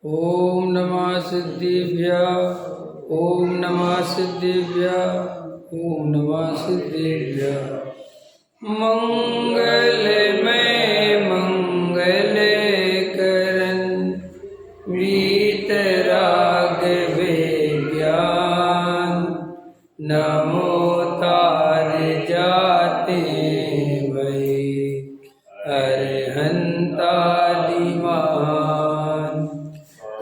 ओम नमः सिद्धिभ्यः। ओम नमः सिद्धिभ्यः। ओम नमः सिद्धिभ्यः। मंगलमय मंगल करन वीतराग ज्ञान नमो तार जाते भई अरहंतादिमान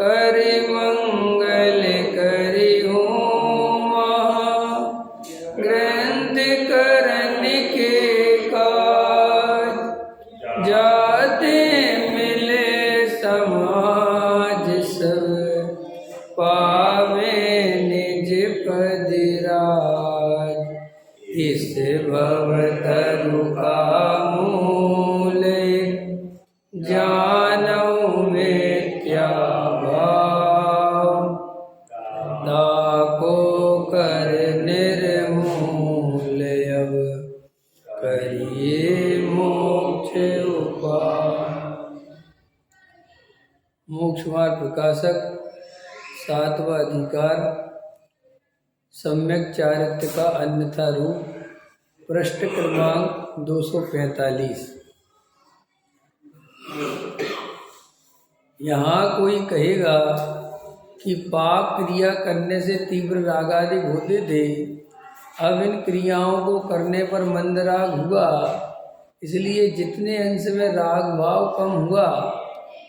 कर मंगल करि होम ग्रंथ करन के काज जाते मिले समाज सब पावे निज पद राज इस भव तरु का मूल जानौ मिथ्या भाव ताको कर निर्मूल अब करिए मोक्ष उपाय। मोक्ष मार्ग प्रकाशक सातवां अधिकार सम्यक चारित्र का अन्यथा रूप पृष्ठ क्रमांक 245। यहाँ कोई कहेगा कि पाप क्रिया करने से तीव्र राग आदि होते थे, अब इन क्रियाओं को करने पर मंद राग हुआ, इसलिए जितने अंश में राग भाव कम हुआ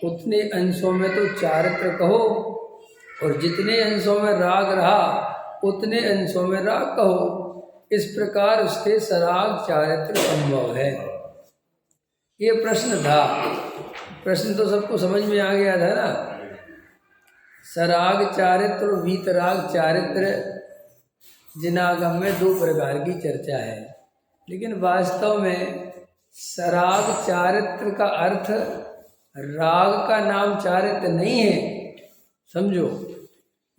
उतने अंशों में तो चारित्र कहो, और जितने अंशों में राग रहा उतने अंशों में राग कहो। इस प्रकार उसके सराग चारित्र संभव है। ये प्रश्न था। प्रश्न तो सबको समझ में आ गया था ना। सराग चारित्र और वीतराग चारित्र जिनागम में दो प्रकार की चर्चा है, लेकिन वास्तव में सराग चारित्र का अर्थ राग का नाम चारित्र नहीं है। समझो,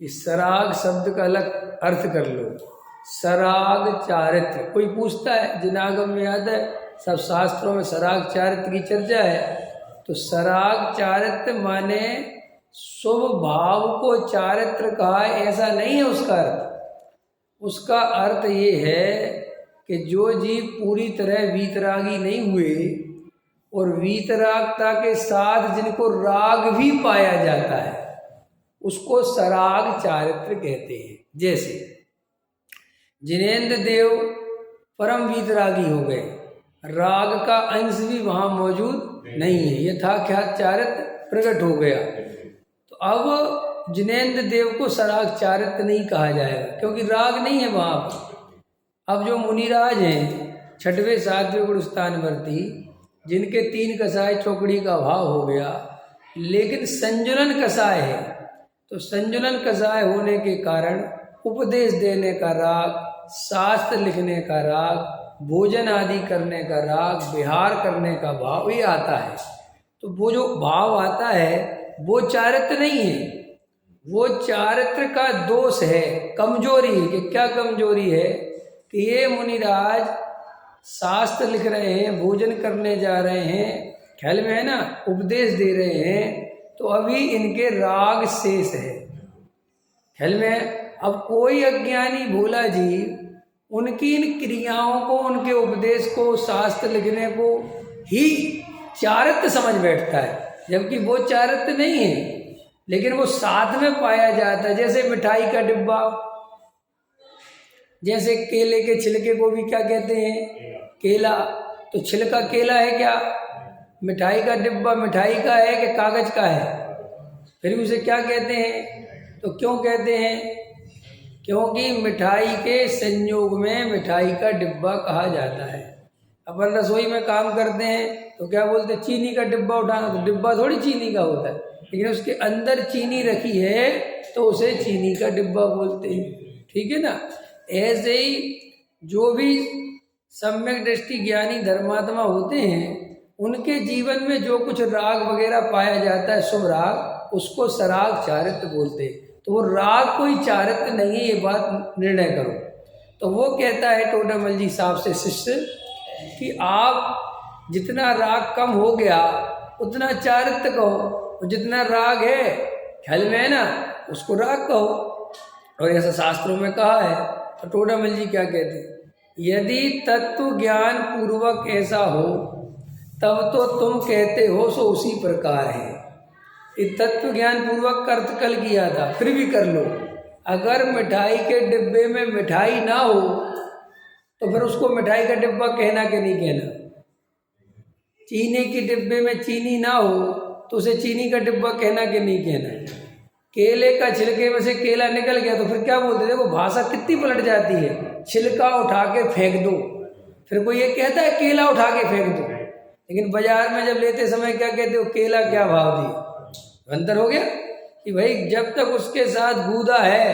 इस सराग शब्द का अलग अर्थ कर लो। सराग चारित्र कोई पूछता है, जिनागम में याद है, सब शास्त्रों में सराग चारित्र की चर्चा है। तो सराग चारित्र माने शुभ भाव को चारित्र कहा, ऐसा नहीं है उसका अर्थ। उसका अर्थ ये है कि जो जीव पूरी तरह वीतरागी नहीं हुए और वीतरागता के साथ जिनको राग भी पाया जाता है उसको सराग चारित्र कहते हैं। जैसे जिनेंद्र देव परम वीतरागी हो गए, राग का अंश भी वहां मौजूद नहीं है, यथाख्यात चारित्र प्रकट हो गया। तो अब जिनेंद्र देव को सराग चारित्र नहीं कहा जाएगा क्योंकि राग नहीं है वहां पर। अब जो मुनिराज हैं छठवें सातवें गुण स्थानवर्ती, जिनके 3 कसाय चौकड़ी का भाव हो गया, लेकिन संजुलन कसाय है, तो संजुलन कसाय होने के कारण उपदेश देने का राग, शास्त्र लिखने का राग, भोजन आदि करने का राग, विहार करने का भाव ये आता है। तो वो जो भाव आता है वो चारित्र नहीं है, वो चारित्र का दोष है, कमजोरी है। कि क्या कमजोरी है? कि ये मुनिराज शास्त्र लिख रहे हैं, भोजन करने जा रहे हैं, ख्याल में है ना, उपदेश दे रहे हैं, तो अभी इनके राग शेष है, ख्याल में है। अब कोई अज्ञानी भोला जीव उनकी इन क्रियाओं को, उनके उपदेश को, शास्त्र लिखने को ही चारित्र समझ बैठता है, जबकि वो चारित्र नहीं है, लेकिन वो साथ में पाया जाता है। जैसे मिठाई का डिब्बा, जैसे केले के छिलके को भी क्या कहते हैं? केला। तो छिलका केला है क्या? मिठाई का डिब्बा मिठाई का है कि कागज का है? फिर उसे क्या कहते हैं? तो क्यों कहते हैं? क्योंकि मिठाई के संयोग में मिठाई का डिब्बा कहा जाता है। अपन रसोई में काम करते हैं तो क्या बोलते हैं? चीनी का डिब्बा उठाना, तो डिब्बा थोड़ी चीनी का होता है, लेकिन उसके अंदर चीनी रखी है तो उसे चीनी का डिब्बा बोलते हैं। ठीक है ना? ऐसे ही जो भी सम्यक दृष्टि ज्ञानी धर्मात्मा होते हैं, उनके जीवन में जो कुछ राग वगैरह पाया जाता है, शुभ राग, उसको सराग चारित्र बोलते हैं। तो वो राग कोई चारित्र नहीं है, ये बात निर्णय करो। तो वो कहता है टोडामल जी साहब से शिष्य कि आप जितना राग कम हो गया उतना चारित्र कहो, और जितना राग है ख्याल में है ना, उसको राग कहो। और ऐसा शास्त्रों में कहा है। तो टोडामल जी क्या कहते हैं, यदि तत्व ज्ञान पूर्वक ऐसा हो तब तो तुम कहते हो सो उसी प्रकार है। ये तत्व ज्ञान पूर्वक का अर्थ कल किया था, फिर भी कर लो। अगर मिठाई के डिब्बे में मिठाई ना हो तो फिर उसको मिठाई का डिब्बा कहना कि नहीं कहना। चीनी के डिब्बे में चीनी ना हो तो उसे चीनी का डिब्बा कहना कि नहीं कहना। केले का छिलके में से केला निकल गया तो फिर क्या बोलते, देखो भाषा कितनी पलट जाती है। छिलका उठा के फेंक दो, फिर कोई ये कहता है केला उठा के फेंक दो, लेकिन बाजार में जब लेते समय क्या कहते हो, केला क्या भाव दिया। अंतर हो गया कि भाई जब तक उसके साथ गूदा है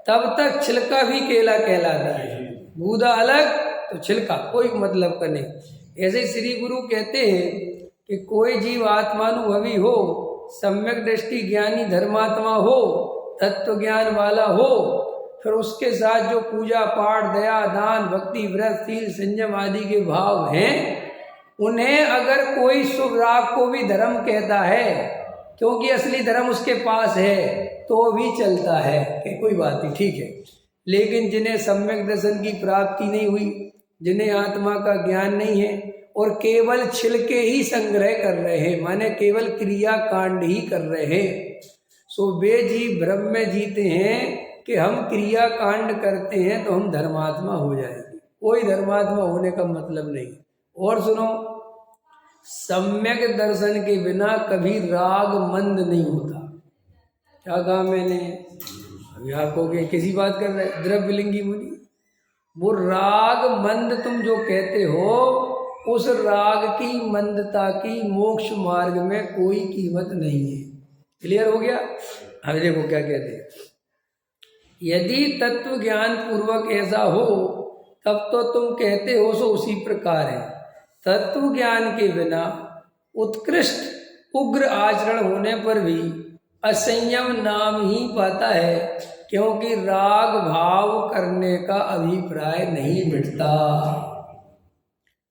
तब तक छिलका भी केला कहलाता है, गूदा अलग तो छिलका कोई मतलब का नहीं। ऐसे श्री गुरु कहते हैं कि कोई जीव आत्मानुभवी हो, सम्यक दृष्टि ज्ञानी धर्मात्मा हो, तत्व ज्ञान वाला हो, फिर उसके साथ जो पूजा पाठ दया दान भक्ति व्रत शील संयम आदि के भाव हैं, उन्हें अगर कोई शुभ राग को भी धर्म कहता है क्योंकि असली धर्म उसके पास है तो भी चलता है कि कोई बात नहीं, ठीक है। लेकिन जिन्हें सम्यक दर्शन की प्राप्ति नहीं हुई, जिन्हें आत्मा का ज्ञान नहीं है और केवल छिलके ही संग्रह कर रहे हैं, माने केवल क्रिया कांड ही कर रहे हैं, सो वे जीव भ्रम में जीते हैं कि हम क्रिया कांड करते हैं तो हम धर्मात्मा हो जाएंगे। कोई धर्मात्मा होने का मतलब नहीं। और सुनो, सम्यक दर्शन के बिना कभी राग मंद नहीं होता। क्या कहा मैंने, अभी आपको किसी बात कर रहे, द्रव्यलिंगी मुनि, वो राग मंद तुम जो कहते हो, उस राग की मंदता की मोक्ष मार्ग में कोई कीमत नहीं है। क्लियर हो गया। अब देखो क्या कहते हैं, यदि तत्व ज्ञान पूर्वक ऐसा हो तब तो तुम कहते हो सो उसी प्रकार है। तत्व ज्ञान के बिना उत्कृष्ट उग्र आचरण होने पर भी असंयम नाम ही पाता है, क्योंकि राग भाव करने का अभिप्राय नहीं मिटता।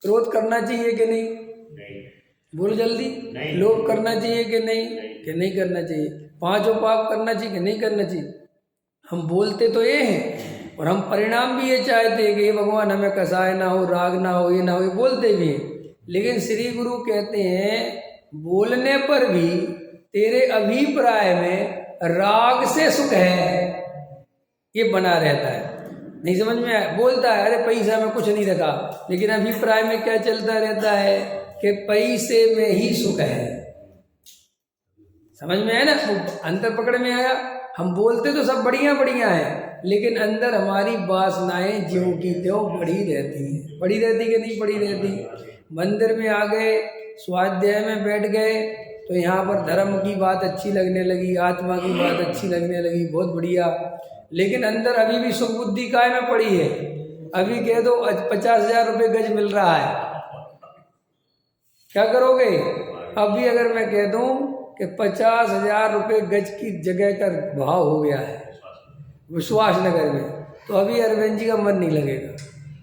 क्रोध करना चाहिए कि नहीं, बोल जल्दी, लोभ करना चाहिए कि नहीं करना चाहिए, पांचों पाप करना चाहिए कि नहीं करना चाहिए। हम बोलते तो ये हैं और हम परिणाम भी ये चाहते हैं कि ये भगवान हमें कसाय ना हो, राग ना हो, ये ना हो, ये बोलते भी हैं। लेकिन श्री गुरु कहते हैं बोलने पर भी तेरे अभिप्राय में राग से सुख है ये बना रहता है। नहीं समझ में आया, बोलता है अरे पैसा में कुछ नहीं रखा, लेकिन अभिप्राय में क्या चलता रहता है कि पैसे में ही सुख है। समझ में आया ना, अंतर पकड़ में आया। हम बोलते तो सब बढ़िया बढ़िया है, लेकिन अंदर हमारी वासनाएं ज्यों की त्यों बढ़ी रहती हैं। बढ़ी रहती कि नहीं बढ़ी रहती। मंदिर में आ गए, स्वाध्याय में बैठ गए तो यहाँ पर धर्म की बात अच्छी लगने लगी, आत्मा की बात अच्छी लगने लगी, बहुत बढ़िया, लेकिन अंदर अभी भी सुख बुद्धि काय में पड़ी है। अभी कह दो 50,000 रुपये गज मिल रहा है, क्या करोगे? अभी अगर मैं कह दूं कि 50,000 रुपये गज की जगह का भाव हो गया है विश्वास नगर में, तो अभी अरविंद जी का मन नहीं लगेगा।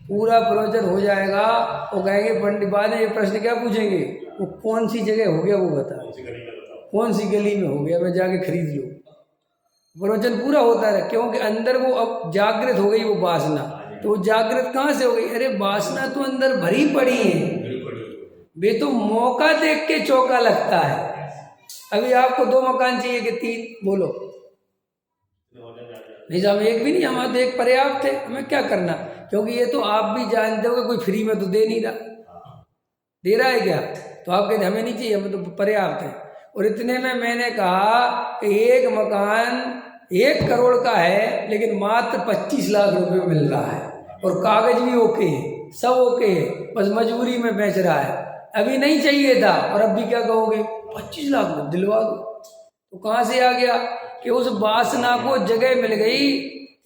पूरा प्रवचन हो जाएगा, वो कहेंगे पंडित बाद में ये प्रश्न क्या पूछेंगे, वो कौन सी जगह हो गया वो बता, कौन सी गली में हो गया, मैं जाके खरीद लूँ। प्रवचन पूरा होता रहे, क्योंकि अंदर वो अब जागृत हो गई वो वासना। तो वो जागृत कहाँ से हो गई? अरे वासना तो अंदर भरी पड़ी है, वे तो मौका देख के चौका लगता है। अभी आपको 2 मकान चाहिए कि 3, बोलो? नहीं साहब एक भी नहीं, हमारा तो एक पर्याप्त है, हमें क्या करना। क्योंकि ये तो आप भी जानते हो कि कोई फ्री में तो दे नहीं रहा, दे रहा है क्या? तो आप कहते हमें नहीं चाहिए, हमें तो पर्याप्त है। और इतने में मैंने कहा कि एक मकान 1 करोड़ का है, लेकिन मात्र 25 लाख रुपए मिल रहा है और कागज भी ओके है, सब ओके है, बस मजबूरी में बेच रहा है। अभी नहीं चाहिए था और अब भी क्या कहोगे 25 लाख में दिलवा दो। तो कहाँ से आ गया कि उस वासना को जगह मिल गई।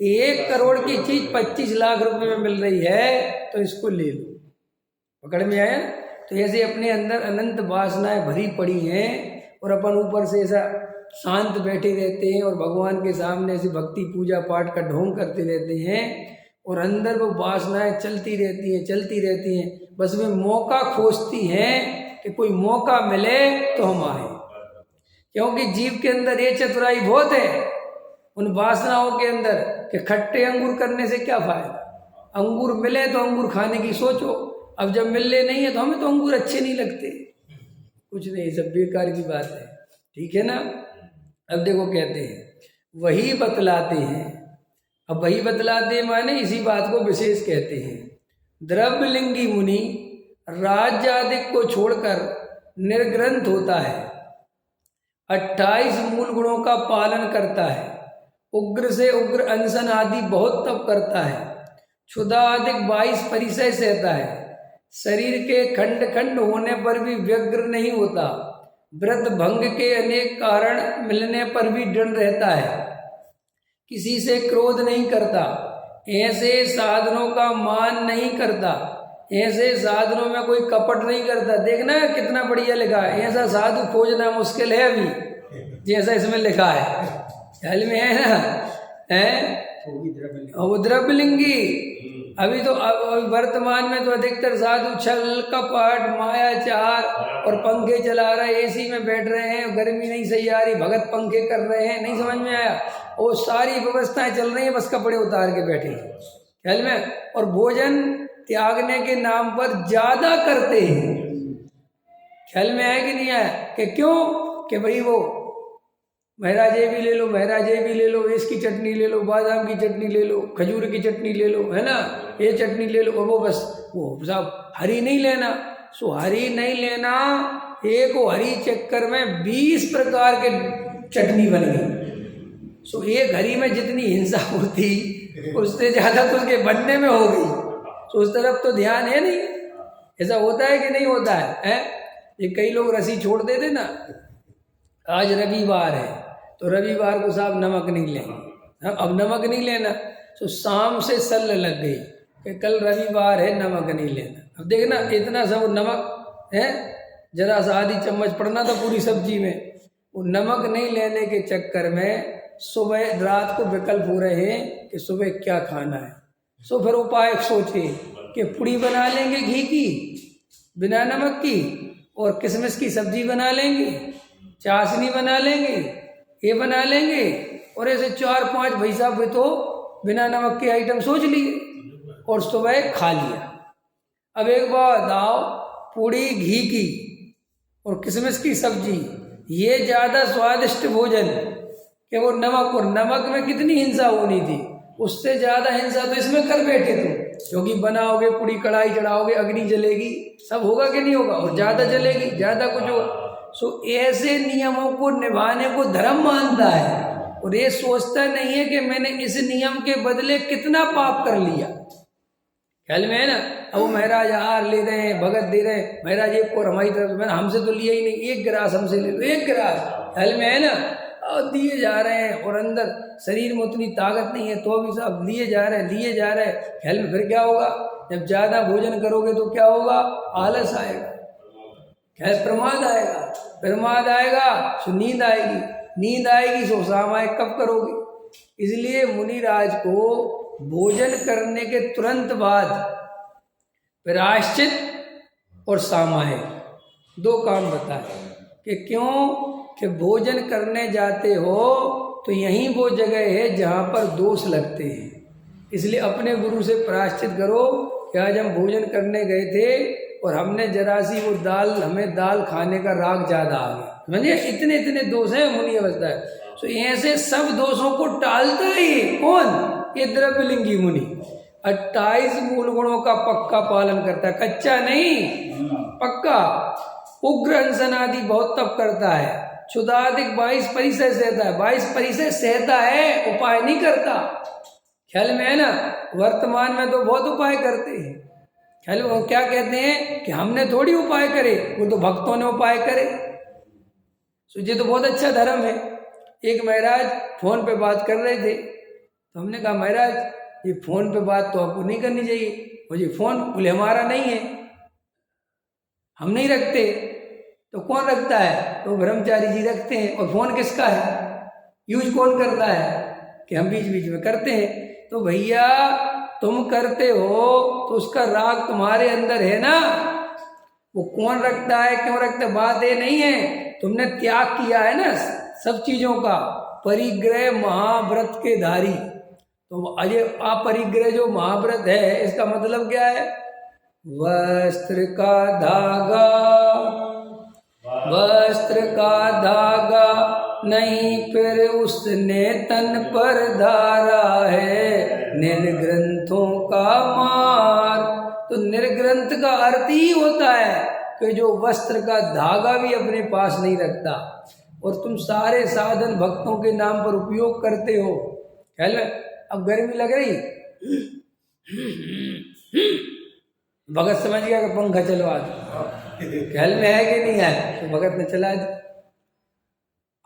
1 करोड़ की चीज 25 लाख रुपए में मिल रही है तो इसको ले लो। पकड़ में आया? तो ऐसे अपने अंदर अनंत वासनाएं भरी पड़ी हैं और अपन ऊपर से ऐसा शांत बैठे रहते हैं और भगवान के सामने ऐसे भक्ति पूजा पाठ का ढोंग करते रहते हैं और अंदर वो वासनाएं चलती रहती हैं। बस वे मौका खोजती हैं कि कोई मौका मिले तो हम आए। क्योंकि जीव के अंदर ये चतुराई बहुत है उन वासनाओं के अंदर कि खट्टे अंगूर करने से क्या फायदा। अंगूर मिले तो अंगूर खाने की सोचो, अब जब मिलने नहीं है तो हमें तो अंगूर अच्छे नहीं लगते, कुछ नहीं, सब बेकार की बात है, ठीक है ना। अब देखो कहते हैं वही बतलाते हैं, अब वही बतलाते हैं माने इसी बात को विशेष कहते हैं। द्रव्यलिंगी मुनि राज्य आदि को छोड़कर निर्ग्रंथ होता है, 28 मूल गुणों का पालन करता है, उग्र से उग्र अनशन आदि बहुत तप करता है, क्षुधा आदि 22 परिचय सहता है, शरीर के खंड खंड होने पर भी व्यग्र नहीं होता, व्रत भंग के अनेक कारण मिलने पर भी दृढ़ रहता है, किसी से क्रोध नहीं करता, ऐसे साधनों का मान नहीं करता, ऐसे साधनों में कोई कपट नहीं करता। देखना कितना बढ़िया लिखा है, ऐसा साधु खोजना मुश्किल है अभी, जैसा इसमें लिखा है, ख्याल में है ना, है वो द्रव्यलिंगी। अभी तो वर्तमान में तो अधिकतर साधु छल कपट मायाचार और पंखे चला रहे, एसी में बैठ रहे हैं, गर्मी नहीं सही आ रही, भगत पंखे कर रहे हैं, नहीं समझ में आया, वो सारी व्यवस्थाएं चल रही हैं, बस कपड़े उतार के बैठे हैं ख्याल में, और भोजन त्यागने के नाम पर ज्यादा करते हैं, ख्याल में आया कि नहीं आया, कि क्यों, कि भाई वो महाराज ये भी ले लो, महाराज ये भी ले लो, इसकी चटनी ले लो, बादाम की चटनी ले लो, खजूर की चटनी ले लो, है ना, ये चटनी ले लो, और वो बस वो साहब हरी नहीं लेना, सो हरी नहीं लेना, एक हरी चक्कर में 20 प्रकार के चटनी बन गई, सो एक हरी में जितनी हिंसा होती उससे ज्यादा तो उसके बनने में हो गई, तो उस तरफ तो ध्यान है नहीं। ऐसा होता है कि नहीं होता है? ये कई लोग रस्सी छोड़ देते ना, आज रविवार है तो रविवार को साहब नमक नहीं लेंगे, अब नमक नहीं लेना, तो शाम से सल लग गई कि कल रविवार है नमक नहीं लेना। अब देखना इतना सब नमक है, जरा सा आधी चम्मच पड़ना था पूरी सब्जी में, वो नमक नहीं लेने के चक्कर में सुबह रात को विकल्प हो रहे हैं कि सुबह क्या खाना है, सो फिर उपाय सोचे कि पूड़ी बना लेंगे घी की बिना नमक की, और किशमिश की सब्जी बना लेंगे, चाशनी बना लेंगे, ये बना लेंगे, और ऐसे 4-5 भाई साहब तो बिना नमक के आइटम सोच लिए और सुबह खा लिया। अब एक बात आओ, पूड़ी घी की और किशमिश की सब्जी, ये ज़्यादा स्वादिष्ट भोजन कि वो नमक, और नमक में कितनी हिंसा होनी थी, उससे ज़्यादा हिंसा तो इसमें कर बैठे तुम, क्योंकि बनाओगे पूड़ी कढ़ाई चढ़ाओगे, अग्नि जलेगी, सब होगा कि नहीं होगा, और ज़्यादा जलेगी, ज़्यादा कुछ होगा। सो ऐसे नियमों को निभाने को धर्म मानता है, और ये सोचता नहीं है कि मैंने इस नियम के बदले कितना पाप कर लिया, ख्याल में है ना। अब वो महाराज हार ले रहे हैं, भगत दे रहे हैं, महाराज एक और हमारी तरफ, मैंने हमसे तो लिया ही नहीं, एक गिलास हमसे ले लो, एक गिलास, ख्याल में है ना, और दिए जा रहे हैं, और अंदर शरीर में उतनी ताकत नहीं है तो भी सब लिए जा रहे हैं, लिए जा रहे हैं, ख्याल में। फिर क्या होगा, जब ज्यादा भोजन करोगे तो क्या होगा, आलस आएगा, खैर प्रमाद आएगा, प्रमाद आएगा तो नींद आएगी, नींद आएगी सो सामायिक कब करोगे। इसलिए मुनिराज को भोजन करने के तुरंत बाद प्रायश्चित और सामायिक 2 काम बताए कि क्यों, कि भोजन करने जाते हो तो यही वो जगह है जहाँ पर दोष लगते हैं, इसलिए अपने गुरु से प्रायश्चित करो कि आज हम भोजन करने गए थे और हमने जरा सी वो दाल, हमें दाल खाने का राग ज्यादा आ गया, समझिए इतने इतने दोष हैं मुनि अवस्था है। तो ऐसे सब दोषों को टालता ही कौन, ये द्रव्यलिंगी मुनि 28 मूल गुणों का पक्का पालन करता है, कच्चा नहीं पक्का। उग्र अनशन आदि बहुत तप करता है, क्षुधाधिक 22 परिचय सहता है, 22 परिचय सहता है, उपाय नहीं करता, ख्याल में है ना। वर्तमान में तो बहुत उपाय करते हैं, ख्याल में, वो क्या कहते हैं कि हमने थोड़ी उपाय करे, वो तो भक्तों ने उपाय करे। सोचिए तो बहुत अच्छा धर्म है। एक महाराज फोन पे बात कर रहे थे, तो हमने कहा महाराज ये फोन पे बात तो आपको नहीं करनी चाहिए, मुझे फोन बोले हमारा नहीं है, हम नहीं रखते, तो कौन रखता है, तो ब्रह्मचारी जी रखते हैं, और फोन किसका है, यूज कौन करता है, कि हम बीच बीच में करते हैं। तो भैया तुम करते हो तो उसका राग तुम्हारे अंदर है ना, वो कौन रखता है, क्यों रखता है, बात ये नहीं है। तुमने त्याग किया है ना सब चीजों का, परिग्रह महाव्रत के धारी। तो अजय अपरिग्रह जो महाव्रत है, इसका मतलब क्या है? वस्त्र का धागा, वस्त्र का धागा नहीं फिर उसने तन पर धारा है, निर्ग्रंथों का मार। तो निर्ग्रंथ का अर्थ ही होता है कि जो वस्त्र का धागा भी अपने पास नहीं रखता। और तुम सारे साधन भक्तों के नाम पर उपयोग करते हो। ख्याल में अब गर्मी लग रही, भगत समझ गया कि पंखा चलवा दो। ख्याल में है कि नहीं है? तो भगत ने चला दिया।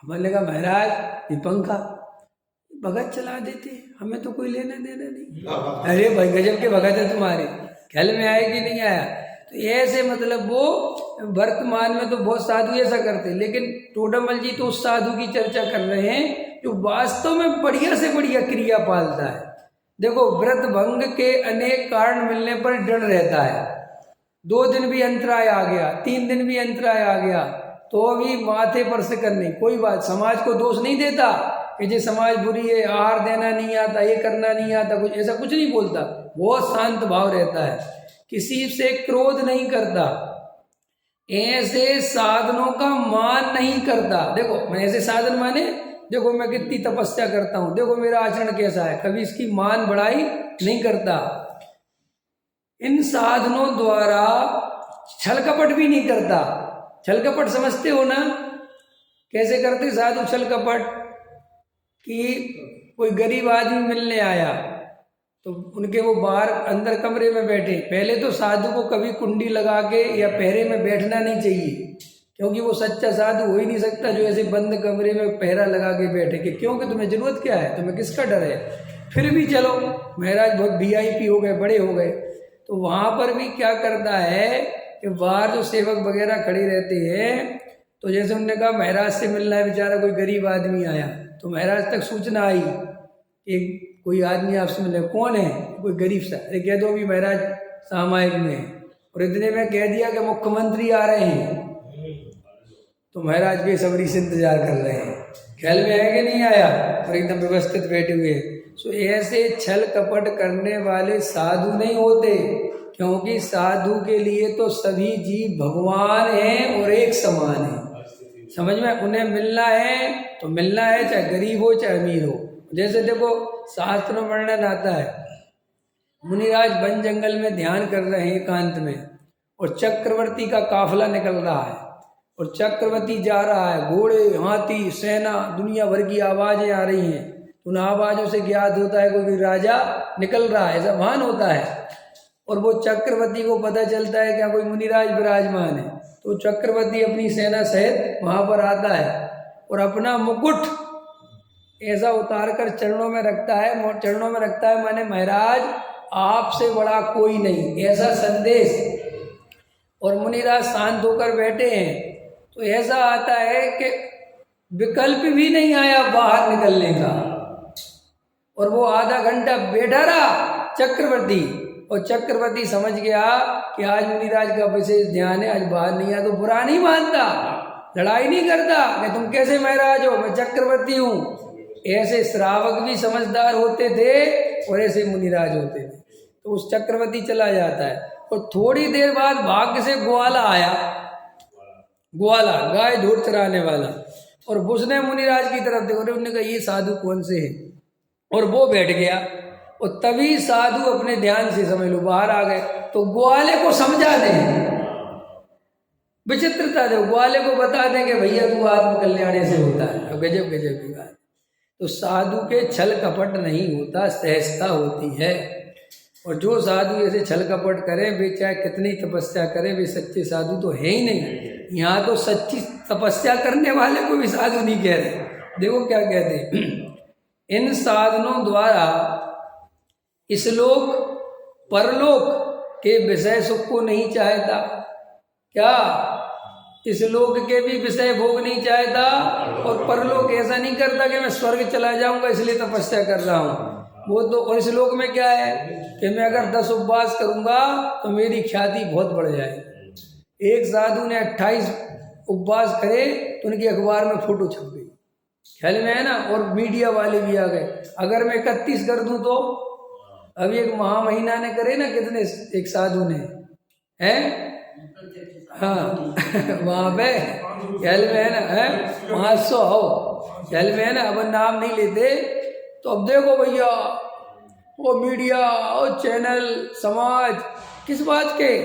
हमने कहा महाराज ये पंखा भगत चला देते, हमें तो कोई लेना देना नहीं। अरे भाई गजब के भगत है तुम्हारे। ख्याल में आया कि नहीं आया? तो ऐसे मतलब वो वर्तमान में तो बहुत साधु ऐसा करते, लेकिन टोडामल जी तो उस साधु की चर्चा कर रहे हैं जो वास्तव में बढ़िया से बढ़िया क्रिया पालता है। देखो व्रत भंग के अनेक कारण मिलने पर डर रहता है। 2 दिन भी अंतराय आ गया, 3 दिन भी अंतराय आ गया, तो भी माथे पर से करनी कोई बात। समाज को दोष नहीं देता कि ये समाज बुरी है, आहार देना नहीं आता, ये करना नहीं आता, कुछ ऐसा कुछ नहीं बोलता। बहुत शांत भाव रहता है, किसी से क्रोध नहीं करता, ऐसे साधनों का मान नहीं करता। देखो मैं ऐसे साधन माने, देखो मैं कितनी तपस्या करता हूं, देखो मेरा आचरण कैसा है, कभी इसकी मान बढ़ाई नहीं करता। इन साधनों द्वारा छल कपट भी नहीं करता। छल कपट समझते हो ना? कैसे करते साधु छल कपट? कि कोई गरीब आदमी मिलने आया तो उनके वो बाहर अंदर कमरे में बैठे। पहले तो साधु को कभी कुंडी लगा के या पहरे में बैठना नहीं चाहिए, क्योंकि वो सच्चा साधु हो ही नहीं सकता जो ऐसे बंद कमरे में पहरा लगा के बैठे। कि क्योंकि तुम्हें जरूरत क्या है, तुम्हें किसका डर है? फिर भी चलो महाराज बहुत VIP हो गए, बड़े हो गए, तो वहां पर भी क्या करता है कि बाहर जो सेवक वगैरह खड़े रहते हैं, तो जैसे उन्होंने कहा महाराज से मिलना है, बेचारा कोई गरीब आदमी आया, तो महाराज तक सूचना आई एक कोई आदमी आपसे मिले, कौन है? कोई गरीब सा। अरे कह दो अभी महाराज सामायिक में, और इतने में कह दिया कि मुख्यमंत्री आ रहे हैं, तो महाराज बेसब्री से इंतजार कर रहे हैं। ख्याल में आया कि नहीं आया? और एकदम व्यवस्थित बैठे हुए। सो ऐसे छल कपट करने वाले साधु नहीं होते, क्योंकि साधु के लिए तो सभी जीव भगवान हैं और एक समान है। समझ में? उन्हें मिलना है तो मिलना है, चाहे गरीब हो चाहे अमीर हो। जैसे देखो शास्त्र में वर्णन आता है, मुनिराज वन जंगल में ध्यान कर रहे हैं एकांत में, और चक्रवर्ती का काफिला निकल रहा है, और चक्रवर्ती जा रहा है, घोड़े हाथी सेना दुनिया भर की आवाजें आ रही हैं। उन आवाजों से ज्ञात होता है कोई राजा निकल रहा है, ऐसा भान होता है। और वो चक्रवर्ती को पता चलता है क्या कोई मुनिराज विराजमान है, तो चक्रवर्ती अपनी सेना सहित वहां पर आता है और अपना मुकुट ऐसा उतार कर चरणों में रखता है। चरणों में रखता है माने महाराज आपसे बड़ा कोई नहीं, ऐसा संदेश। और मुनिराज शांत होकर बैठे हैं, तो ऐसा आता है कि विकल्प भी नहीं आया बाहर निकलने का, और वो आधा घंटा बैठा रहा चक्रवर्ती। और चक्रवर्ती समझ गया कि आज मुनिराज का विशेष ध्यान है, आज बाहर नहीं आया, तो बुरा नहीं मानता, लड़ाई नहीं करता कि तुम कैसे महाराज हो, मैं चक्रवर्ती हूँ। ऐसे श्रावक भी समझदार होते थे और ऐसे मुनिराज होते थे। तो उस चक्रवर्ती चला जाता है, और थोड़ी देर बाद भाग्य से ग्वाला आया, ग्वाला गाय धूड़ चराने वाला, और उसने मुनिराज की तरफ देखा, उन्होंने कहा ये साधु कौन से है, और वो बैठ गया। और तभी साधु अपने ध्यान से समझ लो बाहर आ गए, तो ग्वाले को समझा दें, विचित्रता दे, ग्वाले को बता दें कि भैया तू आत्म कल्याण से होता है। अब गजब गजब की बात। तो साधु के छल कपट नहीं होता, सहजता होती है। और जो साधु ऐसे छल कपट करें, वे चाहे कितनी तपस्या करें, वे सच्चे साधु तो है ही नहीं। यहाँ तो सच्ची तपस्या करने वाले को भी साधु नहीं कह रहे। देखो क्या कहते हैं, इन साधनों द्वारा इसलोक परलोक के विषय सुख को नहीं चाहता। क्या? इस लोक के भी विषय भोग नहीं चाहता, और परलोक ऐसा नहीं करता कि मैं स्वर्ग चला जाऊंगा इसलिए तपस्या कर रहा हूँ। वो तो, और इस लोक में क्या है कि मैं अगर 10 उपवास करूंगा तो मेरी ख्याति बहुत बढ़ जाएगी, एक साधु ने 28 उपवास करे तो उनकी अखबार में फोटो छप गई, ख्याल में है ना, और मीडिया वाले भी आ गए। अगर मैं 31 कर दूं तो अभी एक महामहीना ने करे ना, कितने, एक साधु ने हैं, हाँ वहाँ पे ख्याल में है ना, है 500 हो, ख्याल में है ना। अब नाम नहीं लेते तो अब देखो भैया वो मीडिया और चैनल समाज किस बात के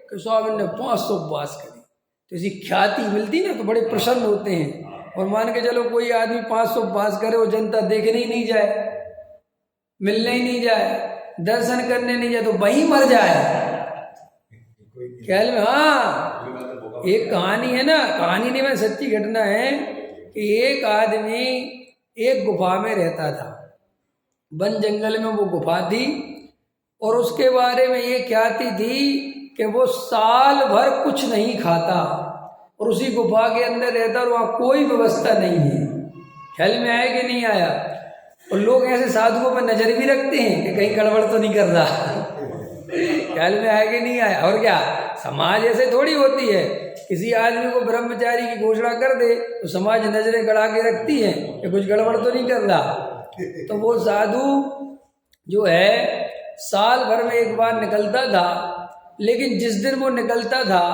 कि स्वामी ने 500 उपवास करे, तो इसी ख्याति मिलती ना तो बड़े प्रसन्न होते हैं। और मान के चलो कोई आदमी 500 उपवास करे, वो जनता देखने ही नहीं जाए, मिलने ही नहीं जाए, दर्शन करने नहीं जाए, तो वहीं मर जाए ख्याल में। हाँ एक कहानी है ना, कहानी नहीं मैं सच्ची घटना है कि एक आदमी एक गुफा में रहता था, वन जंगल में वो गुफा थी, और उसके बारे में ये ख्याति थी कि वो साल भर कुछ नहीं खाता और उसी गुफा के अंदर रहता और वहाँ कोई व्यवस्था नहीं है। ख्याल में आया कि नहीं आया? और लोग ऐसे साधुओं पर नजर भी रखते हैं कि कहीं गड़बड़ तो नहीं कर रहा ख्याल में आया कि नहीं आया? और क्या समाज ऐसे थोड़ी होती है, किसी आदमी को ब्रह्मचारी की घोषणा कर दे तो समाज नजरें गड़ा के रखती है कि कुछ गड़बड़ तो नहीं कर रहा। तो वो साधु जो है साल भर में एक बार निकलता था, लेकिन जिस दिन वो निकलता था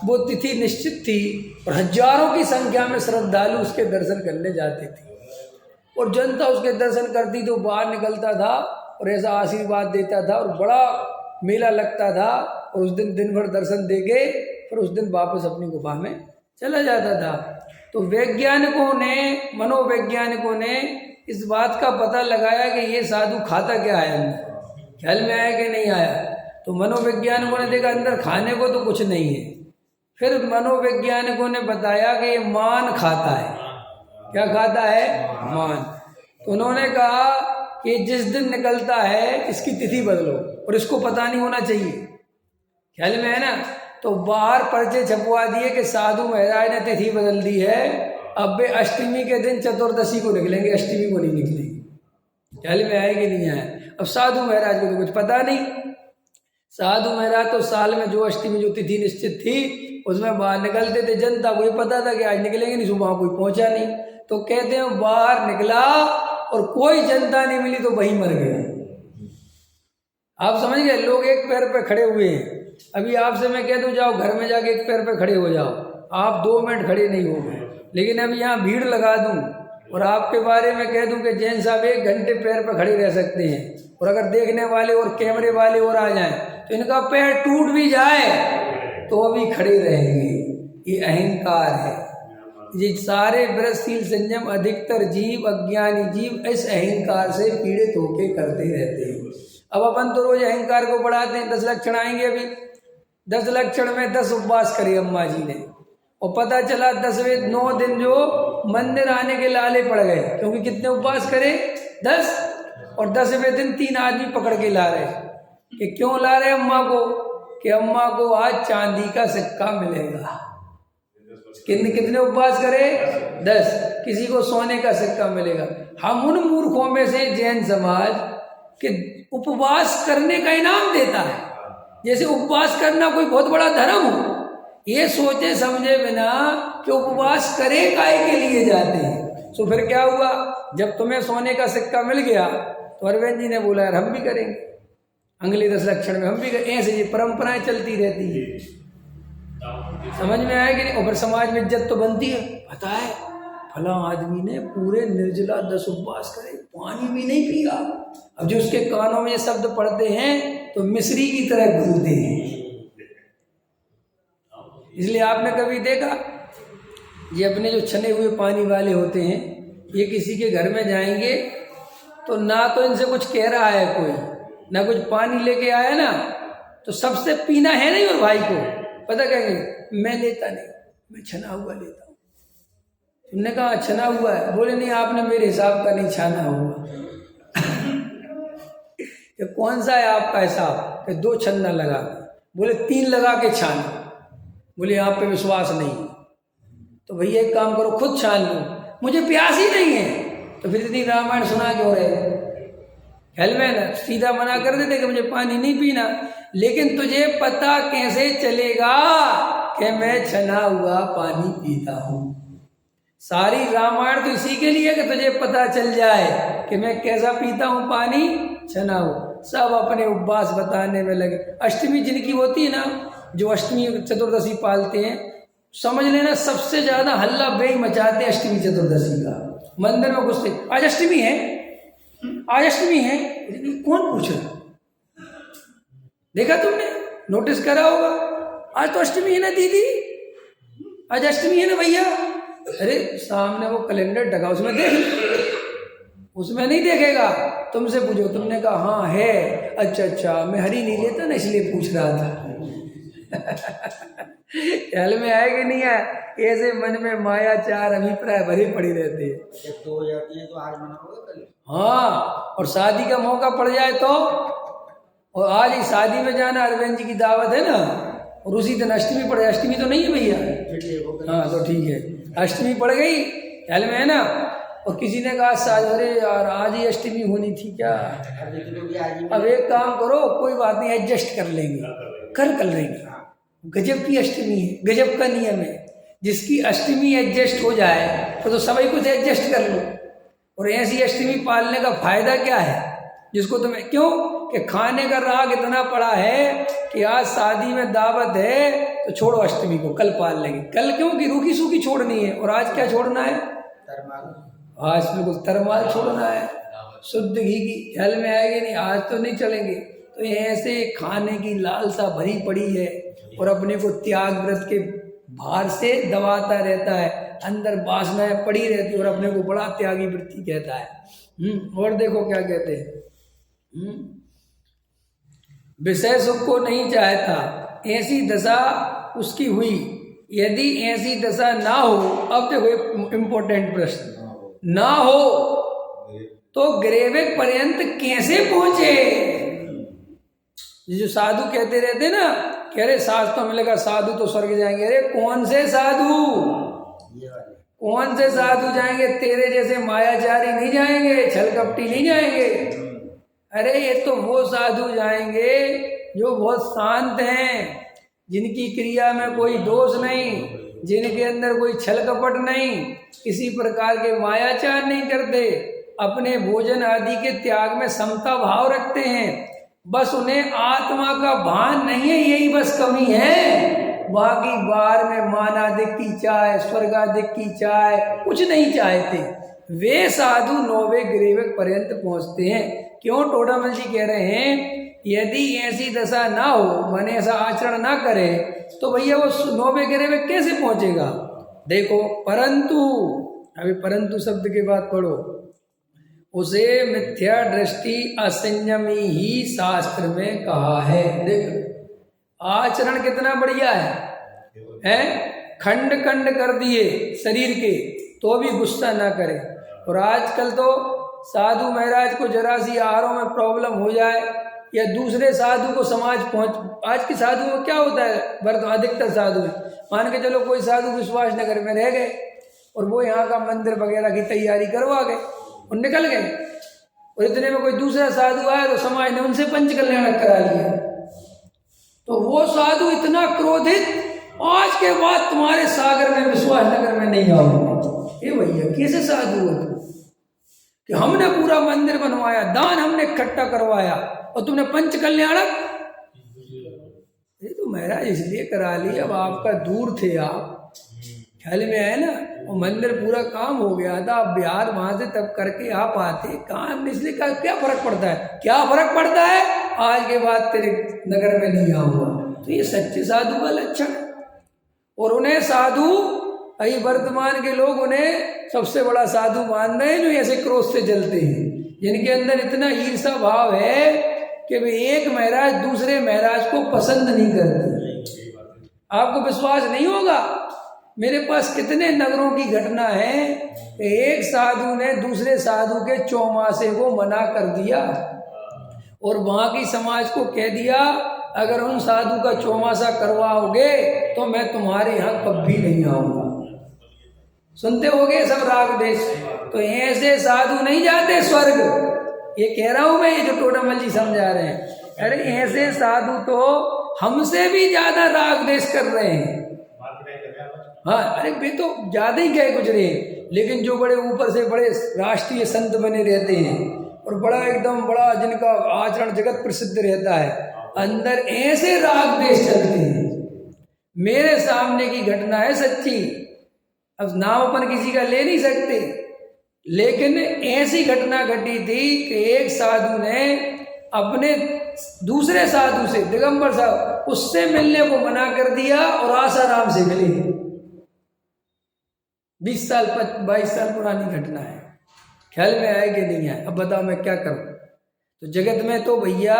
वो तिथि निश्चित थी और हजारों की संख्या में श्रद्धालु उसके दर्शन करने जाते थे और जनता उसके दर्शन करती तो बाहर निकलता था और ऐसा आशीर्वाद देता था और बड़ा मेला लगता था। और उस दिन भर दर्शन देके फिर उस दिन वापस अपनी गुफा में चला जाता था। तो वैज्ञानिकों ने, मनोवैज्ञानिकों ने इस बात का पता लगाया कि ये साधु खाता क्या है अंदर, ख्याल में आया कि नहीं आया? तो मनोवैज्ञानिकों ने देखा अंदर खाने को तो कुछ नहीं है। फिर मनोवैज्ञानिकों ने बताया कि ये मान खाता है। क्या खाता है? मान। तो उन्होंने कहा कि जिस दिन निकलता है इसकी तिथि बदलो और इसको पता नहीं होना चाहिए, ख्याल में है ना। तो बाहर पर्चे छपवा दिए कि साधु महाराज ने तिथि बदल दी है, अब वे अष्टमी के दिन चतुर्दशी को निकलेंगे, अष्टमी को नहीं निकलेंगे। ख्याल में आए कि नहीं आए? अब साधु महाराज को तो कुछ पता नहीं। साधु महाराज तो साल में जो अष्टमी जो तिथि निश्चित थी उसमें बाहर निकलते थे, जनता को ये पता था कि आज निकलेंगे नहीं, सुबह कोई पहुंचा नहीं। तो कहते हैं बाहर निकला और कोई जनता नहीं मिली तो वहीं मर गया। आप समझ गए? लोग एक पैर पे खड़े हुए हैं। अभी आपसे मैं कह दूं जाओ घर में जाके एक पैर पे खड़े हो जाओ, आप 2 मिनट खड़े नहीं हो गए। लेकिन अभी यहाँ भीड़ लगा दूं और आपके बारे में कह दूं कि जैन साहब 1 घंटे पैर पे खड़े रह सकते हैं, और अगर देखने वाले और कैमरे वाले और आ जाएं तो इनका पैर टूट भी जाए तो अभी खड़े रहेंगे। ये अहंकार है। ये सारे व्रतशील संयम अधिकतर जीव, अज्ञानी जीव इस अहंकार से पीड़ित होके करते रहते हैं। अब अपन तो रोज अहंकार को बढ़ाते हैं। 10 लक्षण आएंगे अभी। 10 लक्षण में 10 उपवास करे अम्मा जी ने, और पता चला 10वें 9 दिन जो मंदिर आने के लाले पड़ गए, क्योंकि कितने उपवास करे? 10। और 10वें दिन 3 आदमी पकड़ के ला रहे कि क्यों ला रहे अम्मा को? कि अम्मा को आज चांदी का सिक्का मिलेगा। कितने उपवास करे? 10। किसी को सोने का सिक्का मिलेगा। हम उन मूर्खों में से जैन समाज के उपवास करने का इनाम देता है, जैसे उपवास करना कोई बहुत बड़ा धर्म हो। ये सोचे समझे बिना कि उपवास करे काहे के लिए जाते हैं। तो फिर क्या हुआ? जब तुम्हें सोने का सिक्का मिल गया तो अरविंद जी ने बोला यार हम भी करेंगे, अगले 10 लक्षण में हम भी करेंगे। ऐसे ये परंपराएं चलती रहती है। समझ में आया कि नहीं? और फिर समाज में इज्जत तो बनती है। पता है फला आदमी ने पूरे निर्जला 10 उपवास करे, पानी भी नहीं पिया। अब जो उसके कानों में ये शब्द पढ़ते हैं तो मिस्री की तरह घूमते हैं। इसलिए आपने कभी देखा ये अपने जो छने हुए पानी वाले होते हैं, ये किसी के घर में जाएंगे तो ना तो इनसे कुछ कह रहा है कोई, ना कुछ पानी लेके आया ना, तो सबसे पीना है नहीं। और भाई को पता कहेंगे मैं लेता नहीं, मैं छना हुआ लेता हूँ। तुमने कहा छना हुआ है? बोले नहीं आपने मेरे हिसाब का नहीं छाना हुआ ये कौन सा है आपका हिसाब? कि 2 छन्ना लगा। बोले 3 लगा के छाना। बोले आप पे विश्वास नहीं, तो भैया एक काम करो खुद छान लो, मुझे प्यास ही नहीं है। तो फिर इतनी रामायण सुना क्यों रहे? हेलमेन सीधा मना कर देते कि मुझे पानी नहीं पीना। लेकिन तुझे पता कैसे चलेगा कि मैं छना हुआ पानी पीता हूँ। सारी रामायण तो इसी के लिए कि तुझे पता चल जाए कि मैं कैसा पीता हूँ पानी, छना हुआ। सब अपने उपवास बताने में लगे। अष्टमी जिनकी होती है ना, जो अष्टमी चतुर्दशी पालते हैं, समझ लेना सबसे ज्यादा हल्ला बेई मचाते हैं अष्टमी चतुर्दशी का। मंदिर में घुसते, आज अष्टमी है, आज अष्टमी है, कौन पूछ रहा? देखा तुमने, नोटिस करा होगा, आज तो अष्टमी है ना दीदी, आज अष्टमी है ना भैया। अरे सामने वो कैलेंडर ढका, उसमें देख, उसमें नहीं देखेगा। तुमसे पूछो, तुमने कहा हाँ है, अच्छा मैं हरी नहीं लेता ना इसलिए पूछ रहा था। ख्याल में आए कि नहीं आए? ऐसे मन में माया चार अभिप्राय भरी पड़ी रहती है। जब तो हो जाती है तो आज मनाओगे कल? हाँ, और शादी का मौका पड़ जाए तो, और आज ही शादी में जाना, अरविंद जी की दावत है ना, और उसी दिन अष्टमी पड़ जाए। अष्टमी तो नहीं है भैया? हाँ तो ठीक है, अष्टमी पड़ गई, ख्याल में है ना। और किसी ने कहा अरे यार आज ही अष्टमी होनी थी क्या? अब एक काम करो, कोई बात नहीं, एडजस्ट कर लेंगे, कर लेंगे। गजब की अष्टमी है, गजब का नियम है। जिसकी अष्टमी एडजस्ट हो जाए तो सभी कुछ एडजस्ट कर लो। और ऐसी अष्टमी पालने का फायदा क्या है? जिसको तुम्हें क्यों कि खाने का राग इतना पड़ा है कि आज शादी में दावत है तो छोड़ो अष्टमी को, कल पाल लेंगे। कल क्यों कि रूखी सूखी छोड़नी है, और आज क्या छोड़ना है? आज बिल्कुल तरमाल छोड़ना है, शुद्ध घी की। ख्याल में आएगी नहीं? आज तो नहीं चलेंगे। तो ऐसे खाने की लालसा भरी पड़ी है और अपने को त्याग व्रत के भार से दबाता रहता है, अंदर वासनाएं पड़ी रहती और अपने को बड़ा त्यागी वृत्ति कहता है। और देखो क्या कहते हैं, विषय सुख को नहीं चाहता, ऐसी दशा उसकी हुई। यदि ऐसी दशा ना हो, अब देखो इंपॉर्टेंट प्रश्न, ना हो तो ग्रेवेक पर्यंत कैसे पहुंचे? जो साधु कहते रहते ना कि अरे शास्त्र तो मिलेगा, साधु तो स्वर्ग जाएंगे। अरे कौन से साधु, कौन से साधु जाएंगे? तेरे जैसे मायाचारी नहीं जाएंगे, छल कपटी नहीं जाएंगे। अरे ये तो वो साधु जाएंगे जो बहुत शांत हैं, जिनकी क्रिया में कोई दोष नहीं, जिनके अंदर कोई छल कपट नहीं, किसी प्रकार के मायाचार नहीं करते, अपने भोजन आदि के त्याग में समता भाव रखते हैं। बस उन्हें आत्मा का भान नहीं है, यही बस कमी है। बाकी बाहर में मानादिक की चाय, स्वर्गादिक की चाय कुछ नहीं चाहते। वे साधु नौवे ग्रेवेक पर्यंत पहुंचते हैं। क्यों? टोडामल जी कह रहे हैं यदि ऐसी दशा ना हो, माने ऐसा आचरण ना करे, तो भैया वो नौवे ग्रेवेक कैसे पहुंचेगा? देखो, परंतु, अभी परंतु शब्द के बाद पढ़ो, उसे मिथ्या दृष्टि असंयमी ही शास्त्र में कहा है। देखो आचरण कितना बढ़िया है? खंड खंड कर दिए शरीर के तो भी गुस्सा ना करे। और आजकल तो साधु महाराज को जरा सी आहारों में प्रॉब्लम हो जाए या दूसरे साधु को समाज पहुंच, आज के साधु में क्या होता है, वर्तमान अधिकतर साधु मान के चलो कोई साधु विश्वास नगर में रह गए और वो यहाँ का मंदिर वगैरह की तैयारी करवा गए और निकल गए, और इतने में कोई दूसरा साधु आया तो समाज ने उनसे पंच कल्याण करा लिया। तो वो साधु इतना क्रोधित, आज के बाद तुम्हारे सागर में विश्वास नगर में नहीं आऊंगा। ये भैया कैसे साधु हो तुम कि हमने पूरा मंदिर बनवाया, दान हमने इकट्ठा करवाया और तुमने पंच कल्याणक? ये तो महाराज इसलिए करा लिया, अब आपका दूर थे आप, ख्याल में आए ना, वो मंदिर पूरा काम हो गया था, अब बिहार वहां से तब करके आप आते काम, इसलिए क्या फर्क पड़ता है? क्या फर्क पड़ता है? आज के बाद तेरे नगर में नहीं आऊंगा। तो ये सच्चे साधु का लक्षण है। और उन्हें साधु, अभी वर्तमान के लोग उन्हें सबसे बड़ा साधु मान रहे हैं जो ऐसे क्रोध से जलते हैं, जिनके अंदर इतना ईर्षा भाव है कि वे एक महाराज दूसरे महाराज को पसंद नहीं करते। आपको विश्वास नहीं होगा, मेरे पास कितने नगरों की घटना है, एक साधु ने दूसरे साधु के चौमासे को मना कर दिया और वहां की समाज को कह दिया अगर उन साधु का चौमासा करवाओगे तो मैं तुम्हारे यहाँ कभी नहीं आऊंगा। सुनते होगे सब राग देश। तो ऐसे साधु नहीं जाते स्वर्ग, ये कह रहा हूं मैं, ये जो टोडामल जी समझा रहे हैं। अरे ऐसे साधु तो हमसे भी ज्यादा राग देश कर रहे हैं, हाँ, अरे वे तो ज्यादा ही कहे कुछ नहीं, लेकिन जो बड़े ऊपर से बड़े राष्ट्रीय संत बने रहते हैं और बड़ा एकदम बड़ा जिनका आचरण जगत प्रसिद्ध रहता है, अंदर ऐसे राग द्वेष चलते हैं। मेरे सामने की घटना है सच्ची, अब नाम अपन किसी का ले नहीं सकते, लेकिन ऐसी घटना घटी थी कि एक साधु ने अपने दूसरे साधु से, दिगंबर साहब, उससे मिलने को मना कर दिया और आसाराम से मिले। 20 साल 22 साल पुरानी घटना है, ख्याल में आए कि नहीं आए? अब बताओ मैं क्या करूं? तो जगत में तो भैया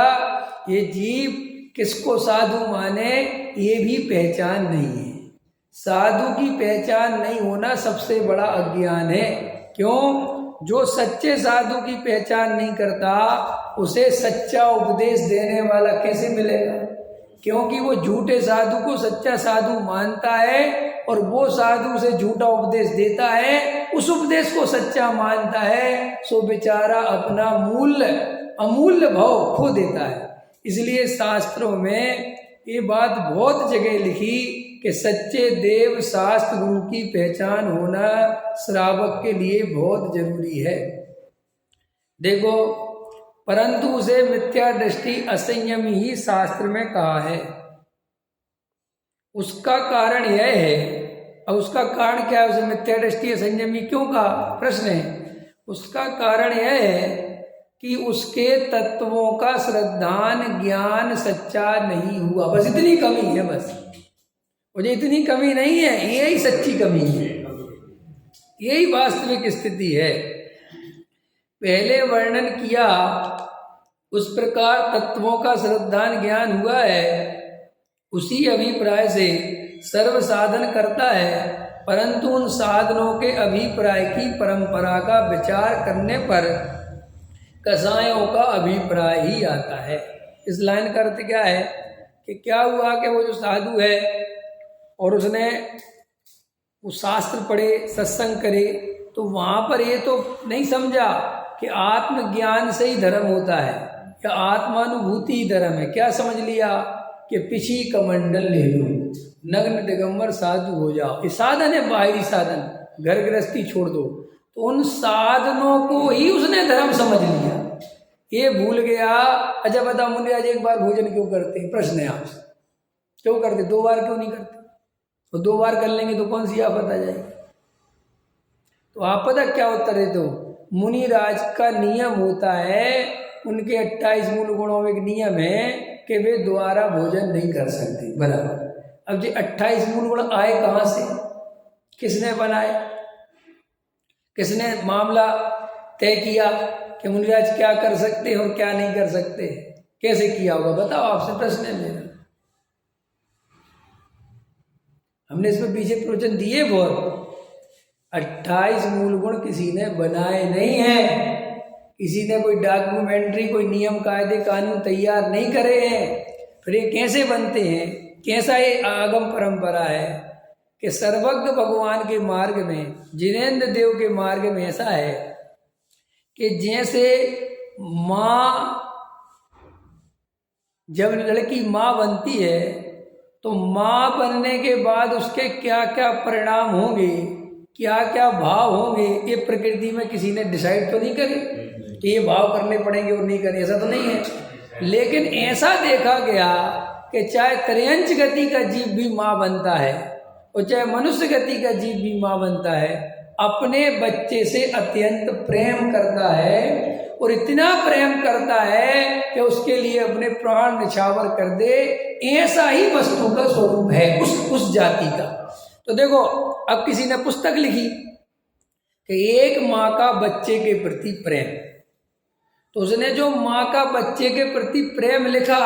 ये जीव किसको साधु माने ये भी पहचान नहीं है। साधु की पहचान नहीं होना सबसे बड़ा अज्ञान है। क्यों? जो सच्चे साधु की पहचान नहीं करता उसे सच्चा उपदेश देने वाला कैसे मिलेगा? क्योंकि वो झूठे साधु को सच्चा साधु मानता है और वो साधु उसे झूठा उपदेश देता है, उस उपदेश को सच्चा मानता है, सो बेचारा अपना अमूल्य भाव खो देता है। इसलिए शास्त्रों में ये बात बहुत जगह लिखी कि सच्चे देव शास्त्र गुरु की पहचान होना श्रावक के लिए बहुत जरूरी है। देखो, परंतु उसे मिथ्या दृष्टि असंयमी ही शास्त्र में कहा है। उसका कारण यह है, अब उसका कारण क्या है? उसे मिथ्या दृष्टि असंयमी क्यों कहा? प्रश्न है। उसका कारण यह है कि उसके तत्वों का श्रद्धान ज्ञान सच्चा नहीं हुआ, बस इतनी कमी है। बस मुझे इतनी कमी नहीं है, यही सच्ची कमी है, यही वास्तविक स्थिति है। पहले वर्णन किया उस प्रकार तत्वों का श्रद्धान ज्ञान हुआ है, उसी अभिप्राय से सर्व साधन करता है, परंतु उन साधनों के अभिप्राय की परंपरा का विचार करने पर कसायों का अभिप्राय ही आता है। इस लाइन का अर्थ क्या है कि क्या हुआ कि वो जो साधु है और उसने वो शास्त्र पढ़े, सत्संग करे, तो वहाँ पर ये तो नहीं समझा कि आत्मज्ञान से ही धर्म होता है या आत्मानुभूति ही धर्म है। क्या समझ लिया कि पिछी कमंडल ले लो, नग्न दिगंबर साधु हो जाओ। ये साधन है, बाहरी साधन, घर गृहस्थी छोड़ दो। तो उन साधनों को ही उसने धर्म समझ लिया, ये भूल गया। अच्छा बताओ मुनिराज, एक बार भोजन क्यों करते हैं? प्रश्न है आपसे, क्यों करते? 2 बार क्यों नहीं करते? तो 2 बार कर लेंगे तो कौन सी आफत आ जाएगी? तो आपदा क्या उत्तर है? तो मुनिराज का नियम होता है, उनके 28 मूल गुणों में एक नियम है कि वे दोबारा भोजन नहीं कर सकते। बराबर। अब ये 28 मूल गुण आए कहाँ से? किसने बनाए? किसने मामला तय किया कि मुनिराज क्या कर सकते हैं और क्या नहीं कर सकते? कैसे किया होगा बताओ? आपसे प्रश्न है मेरा। हमने इसमें पीछे प्रवचन दिए बहुत। 28 मूल गुण किसी ने बनाए नहीं है, किसी ने कोई डॉक्यूमेंट्री, कोई नियम कायदे कानून तैयार नहीं करे हैं। फिर ये कैसे बनते हैं? कैसा ये आगम परंपरा है कि सर्वज्ञ भगवान के मार्ग में, जिनेन्द्र देव के मार्ग में ऐसा है कि जैसे माँ, जब लड़की माँ बनती है तो माँ बनने के बाद उसके क्या क्या परिणाम होंगे, क्या क्या भाव होंगे, ये प्रकृति में किसी ने डिसाइड तो नहीं करे कि ये भाव करने पड़ेंगे और नहीं करने, ऐसा तो नहीं है। लेकिन ऐसा देखा गया कि चाहे त्रयंच गति का जीव भी माँ बनता है और चाहे मनुष्य गति का जीव भी माँ बनता है, अपने बच्चे से अत्यंत प्रेम करता है और इतना प्रेम करता है कि उसके लिए अपने प्राण निछावर कर दे। ऐसा ही वस्तु का स्वरूप है उस जाति का। तो देखो, अब किसी ने पुस्तक लिखी कि एक माँ का बच्चे के प्रति प्रेम, तो उसने जो माँ का बच्चे के प्रति प्रेम लिखा,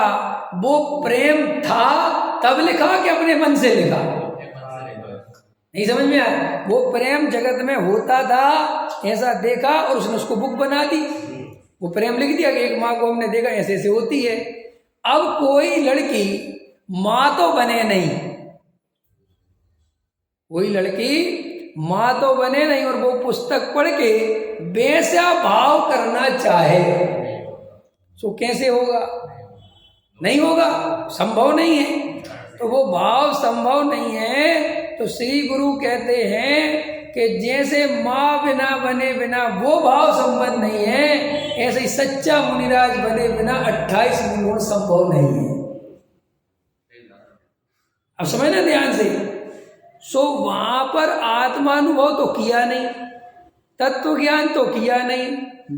वो प्रेम था तब लिखा कि अपने मन से लिखा? नहीं समझ में आया? वो प्रेम जगत में होता था, ऐसा देखा और उसने उसको बुक बना दी, वो प्रेम लिख दिया कि एक माँ को हमने देखा ऐसे ऐसे होती है। अब कोई लड़की माँ तो बने नहीं, कोई लड़की माँ तो बने नहीं और वो पुस्तक पढ़ के वैसा भाव करना चाहे, तो कैसे होगा? नहीं होगा, संभव नहीं है। तो वो भाव संभव नहीं है, तो श्री गुरु कहते हैं कि जैसे माँ बिना बने बिना वो भाव संबंध नहीं है, ऐसे ही सच्चा मुनिराज बने बिना 28 गुण संभव नहीं है। अब समझना ध्यान से। सो वहां पर आत्मानुभव तो किया नहीं, तत्व ज्ञान तो किया नहीं,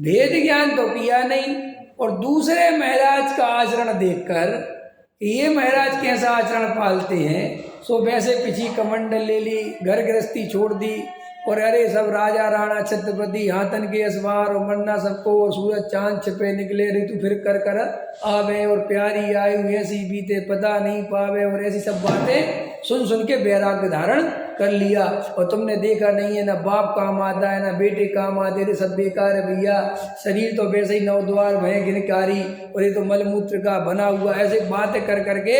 भेद ज्ञान तो किया नहीं, और दूसरे महाराज का आचरण देखकर ये महाराज कैसा आचरण पालते हैं, सो वैसे पिछी कमंडल ले ली, घर गृहस्थी छोड़ दी, और अरे सब राजा राणा छत्रपति हाथन के असवार और मरना सबको, और सूरज चांद छिपे निकले ऋतु फिर कर आवे, और प्यारी आयु ऐसी बीते पता नहीं पावे, और ऐसी सब बातें सुन सुन के वैराग्य धारण कर लिया। और तुमने देखा नहीं है ना बाप काम आता है ना बेटे काम आते थे, सब बेकार है भैया, शरीर तो वैसे ही 9 द्वार भय गिनकारी, और ये तो मलमूत्र का बना हुआ, ऐसे बातें कर करके,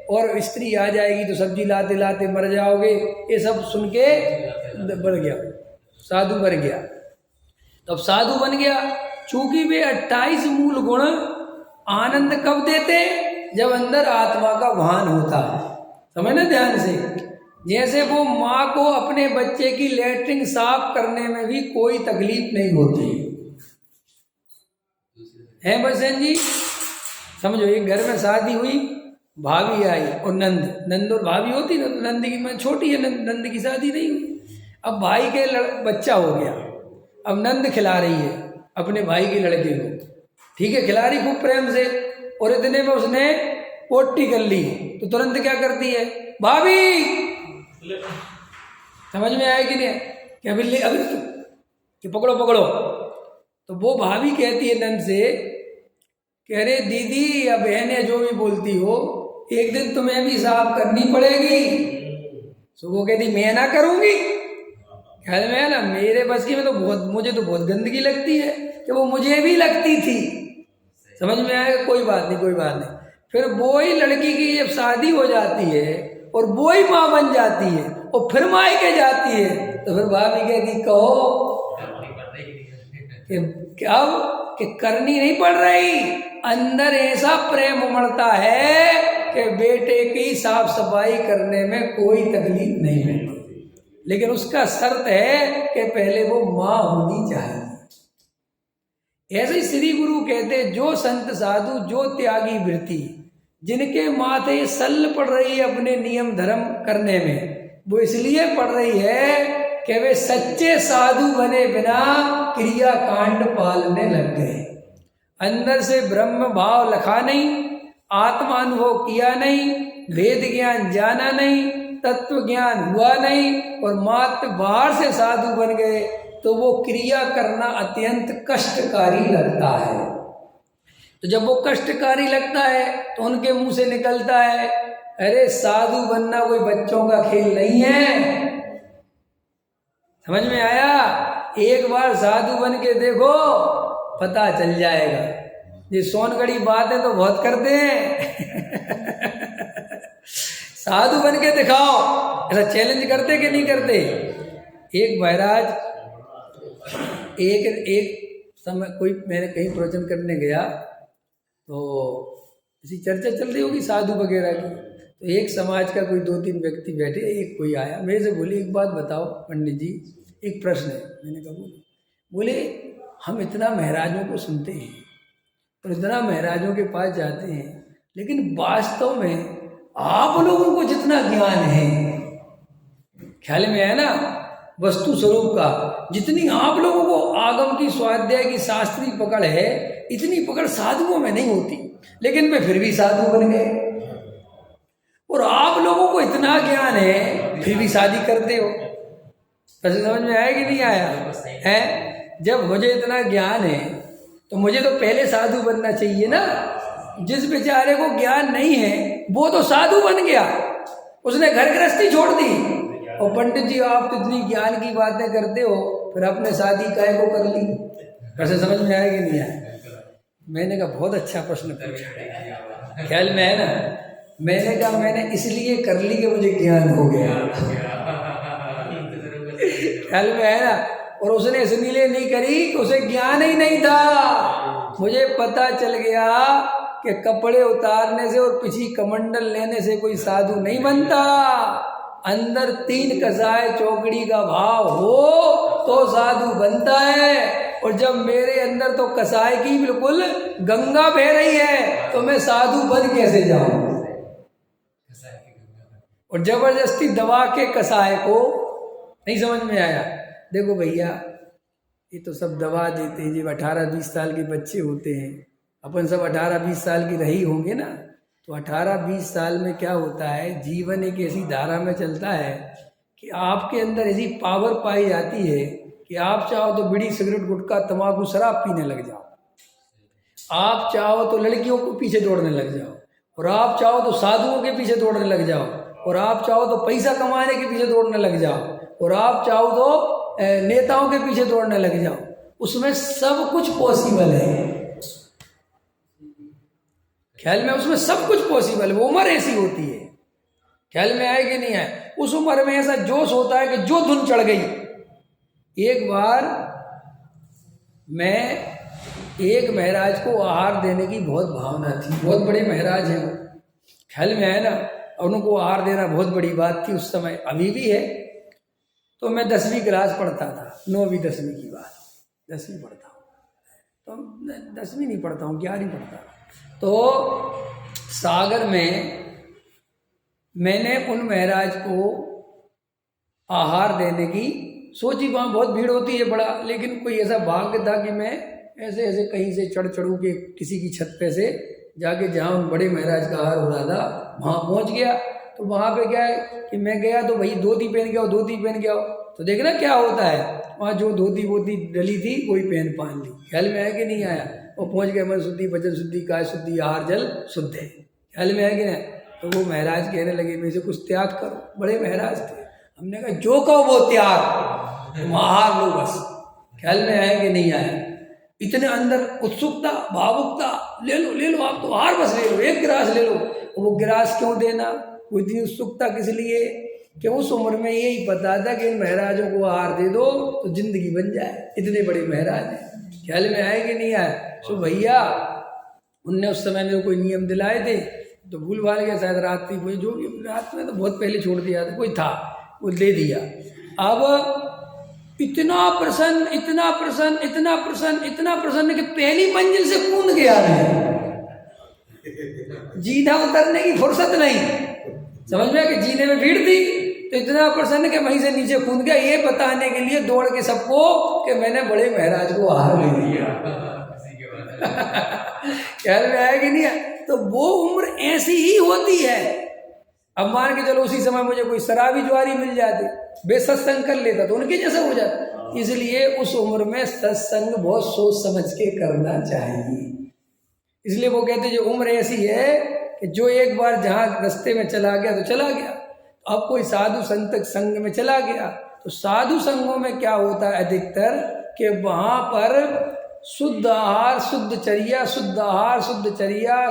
और स्त्री आ जाएगी तो सब्जी लाते लाते मर जाओगे, ये सब सुन के बढ़ गया, साधु बन गया। तब साधु बन गया, चूंकि वे 28 मूल गुण आनंद कब देते, जब अंदर आत्मा का भान होता है। समझना ध्यान से। जैसे वो माँ को अपने बच्चे की लेटरिन साफ करने में भी कोई तकलीफ नहीं होती है बसंत जी, समझो। एक घर में शादी हुई, भाभी आई और नंद और भाभी होती ना, तो नंद की मैं छोटी है, नंद की शादी नहीं हुई। अब भाई के बच्चा हो गया, अब नंद खिला रही है अपने भाई के लड़के को, ठीक है, खिला रही खूब प्रेम से, और इतने में उसने पोटी कर ली, तो तुरंत क्या करती है, भाभी। समझ में आया कि नहीं, कि अभी कि पकड़ो पकड़ो। तो वो भाभी कहती है नंद से, कह रहे दीदी या बहनें जो भी बोलती हो, एक दिन तुम्हें भी साफ करनी पड़ेगी। तो वो कहती मैं ना करूंगी, ख्याल में है ना, मेरे बस की में तो मुझे तो बहुत गंदगी लगती है, कि वो मुझे भी लगती थी। समझ में आएगा, कोई बात नहीं कोई बात नहीं। फिर वो ही लड़की की जब शादी हो जाती है और वो ही माँ बन जाती है और फिर मायके जाती है, तो फिर भाभी कहती कहो कि अब कि करनी नहीं पड़ रही, अंदर ऐसा प्रेम उमड़ता है कि बेटे की साफ सफाई करने में कोई तकलीफ नहीं होती, लेकिन उसका शर्त है कि पहले वो माँ होनी चाहिए। ऐसे ही श्री गुरु कहते, जो संत साधु जो त्यागी वृत्ति जिनके माथे सल्ल पड़ रही है अपने नियम धर्म करने में, वो इसलिए पड़ रही है कि वे सच्चे साधु बने बिना क्रिया कांड पालने लग गए। अंदर से ब्रह्म भाव लखा नहीं, आत्मानुभव किया नहीं, वेद ज्ञान जाना नहीं, तत्व ज्ञान हुआ नहीं, और मात्र बाहर से साधु बन गए, तो वो क्रिया करना अत्यंत कष्टकारी लगता है। तो जब वो कष्टकारी लगता है तो उनके मुंह से निकलता है, अरे साधु बनना कोई बच्चों का खेल नहीं है। समझ में आया? एक बार साधु बन के देखो, पता चल जाएगा। ये सोनगढ़ी बातें तो बहुत करते हैं साधु बन के दिखाओ, ऐसा चैलेंज करते कि नहीं करते? एक महाराज एक समय कोई, मैंने कहीं प्रवचन करने गया तो इसी चर्चा चल रही होगी साधु वगैरह की, तो एक समाज का कोई 2-3 व्यक्ति बैठे, एक कोई आया मेरे से, बोले एक बात बताओ पंडित जी, एक प्रश्न है। मैंने कहा बोले हम इतना महाराजों को सुनते हैं और इतना महाराजों के पास जाते हैं, लेकिन वास्तव में आप लोगों को जितना ज्ञान है, ख्याल में है ना, वस्तु स्वरूप का, जितनी आप लोगों को आगम की स्वाध्याय की शास्त्रीय पकड़ है, इतनी पकड़ साधुओं में नहीं होती, लेकिन वे फिर भी साधु बन गए। और आप लोगों को इतना ज्ञान है फिर भी शादी करते हो। वैसे समझ में आया कि नहीं आया है? जब मुझे इतना ज्ञान है तो मुझे तो पहले साधु बनना चाहिए ना। जिस बेचारे को ज्ञान नहीं है वो तो साधु बन गया, उसने घर गृहस्थी छोड़ दी। और पंडित जी आप तो इतनी ज्ञान की बातें करते हो, फिर आपने शादी काहे को कर ली? कैसे समझ में आया कि नहीं आया? मैंने कहा बहुत अच्छा प्रश्न पूछा, ख्याल में है ना। मैंने कहा मैंने इसलिए कर ली कि मुझे ज्ञान हो गया ख्याल में है ना। और उसने इसलिए नहीं करी कि उसे ज्ञान ही नहीं था। मुझे पता चल गया कि कपड़े उतारने से और पीछे कमंडल लेने से कोई साधु नहीं बनता। अंदर 3 कसाय चौकड़ी का भाव हो तो साधु बनता है। और जब मेरे अंदर तो कसाय की बिल्कुल गंगा बह रही है तो मैं साधु बन कैसे जाऊं? और जबरदस्ती दबा के कसाय को, नहीं समझ में आया? देखो भैया, ये तो सब दबा देते हैं। जब 18-20 साल के बच्चे होते हैं, अपन सब 18-20 साल की रही होंगे ना, तो 18-20 साल में क्या होता है, जीवन एक ऐसी धारा में चलता है कि आपके अंदर ऐसी पावर पाई जाती है कि आप चाहो तो बीड़ी सिगरेट गुटखा तंबाकू शराब पीने लग जाओ, आप चाहो तो लड़कियों को पीछे दौड़ने लग जाओ, और आप चाहो तो साधुओं के पीछे दौड़ने लग जाओ, और आप चाहो तो पैसा कमाने के पीछे दौड़ने लग जाओ, और आप चाहो तो नेताओं के पीछे दौड़ने लग जाओ। उसमें सब कुछ पॉसिबल है, ख्याल में? उसमें सब कुछ पॉसिबल है। वो उम्र ऐसी होती है, ख्याल में आए कि नहीं आए? उस उम्र में ऐसा जोश होता है कि जो धुन चढ़ गई। एक बार मैं एक महाराज को आहार देने की बहुत भावना थी, बहुत बड़े महाराज हैं वो, ख्याल में आए ना? उनको आहार देना बहुत बड़ी बात थी उस समय, अभी भी है। तो मैं 10वीं क्लास पढ़ता था, 9वीं 10वीं की बात, 10वीं पढ़ता हूँ, तो 10वीं नहीं पढ़ता हूँ, 11वीं पढ़ता हूँ। तो सागर में मैंने उन महाराज को आहार देने की सोची। वहाँ बहुत भीड़ होती है बड़ा, लेकिन कोई ऐसा भाग्य था कि मैं ऐसे ऐसे कहीं से चढ़ के किसी की छत पे से जाके जहाँ उन बड़े महाराज का आहार हो रहा था वहाँ पहुँच गया। तो वहाँ पे क्या है कि मैं गया तो भाई धोती पहन के आओ, तो देखना क्या होता है, वहाँ जो धोती वोती डली थी वही पहन ली। ख्याल में आया कि नहीं आया? वो पहुँच गया मन शुद्धि, वचन शुद्धि, काय शुद्धि, आहार जल शुद्ध है। ख्याल में आया कि नहीं? तो वो महाराज कहने लगे मेरे से कुछ त्याग करो। बड़े महाराज थे। हमने कहा जो कहो वो त्याग, तुम आहार लो बस। ख्याल में आया कि नहीं आया? इतने अंदर उत्सुकता, भावुकता, ले लो आप तो आहार बस ले लो, एक गिलास ले लो। वो गिलास क्यों देना, वो इतनी उत्सुकता किस लिए? कि उस उम्र में यही पता था कि इन महाराजों को आहार दे दो तो जिंदगी बन जाए। इतने बड़े महाराज हैं। ख्याल में आए कि नहीं आए? सो भैया उनने उस समय में कोई नियम दिलाए थे, तो भूल भाल गया शायद, रात्रि कोई जो रात में तो बहुत पहले छोड़ दिया था, कोई था वो दे दिया। अब इतना प्रसन्न कि पहली मंजिल से कूद गया मैं। जीना उतरने की फुर्सत नहीं, समझ में? कि जीने में भीड़ थी तो इतना प्रसन्न कि वहीं से नीचे कूद गया, ये बताने के लिए दौड़ के सबको कि मैंने बड़े महाराज को आहार ले दिया। ख्याल में आया कि नहीं? तो वो उम्र ऐसी ही होती है। अब मान के चलो उसी समय मुझे कोई शराबी ज्वारी मिल जाती, बेसत्संग कर लेता तो उनके जैसा हो जाता। इसलिए उस उम्र में सत्संग बहुत सोच समझ के करना चाहिए। इसलिए वो कहते जो उम्र ऐसी है कि जो एक बार जहाँ रास्ते में चला गया तो चला गया। अब कोई साधु संत संग में चला गया तो साधु संगों में क्या होता है अधिकतर कि वहाँ पर शुद्ध आहार, शुद्ध चर्या,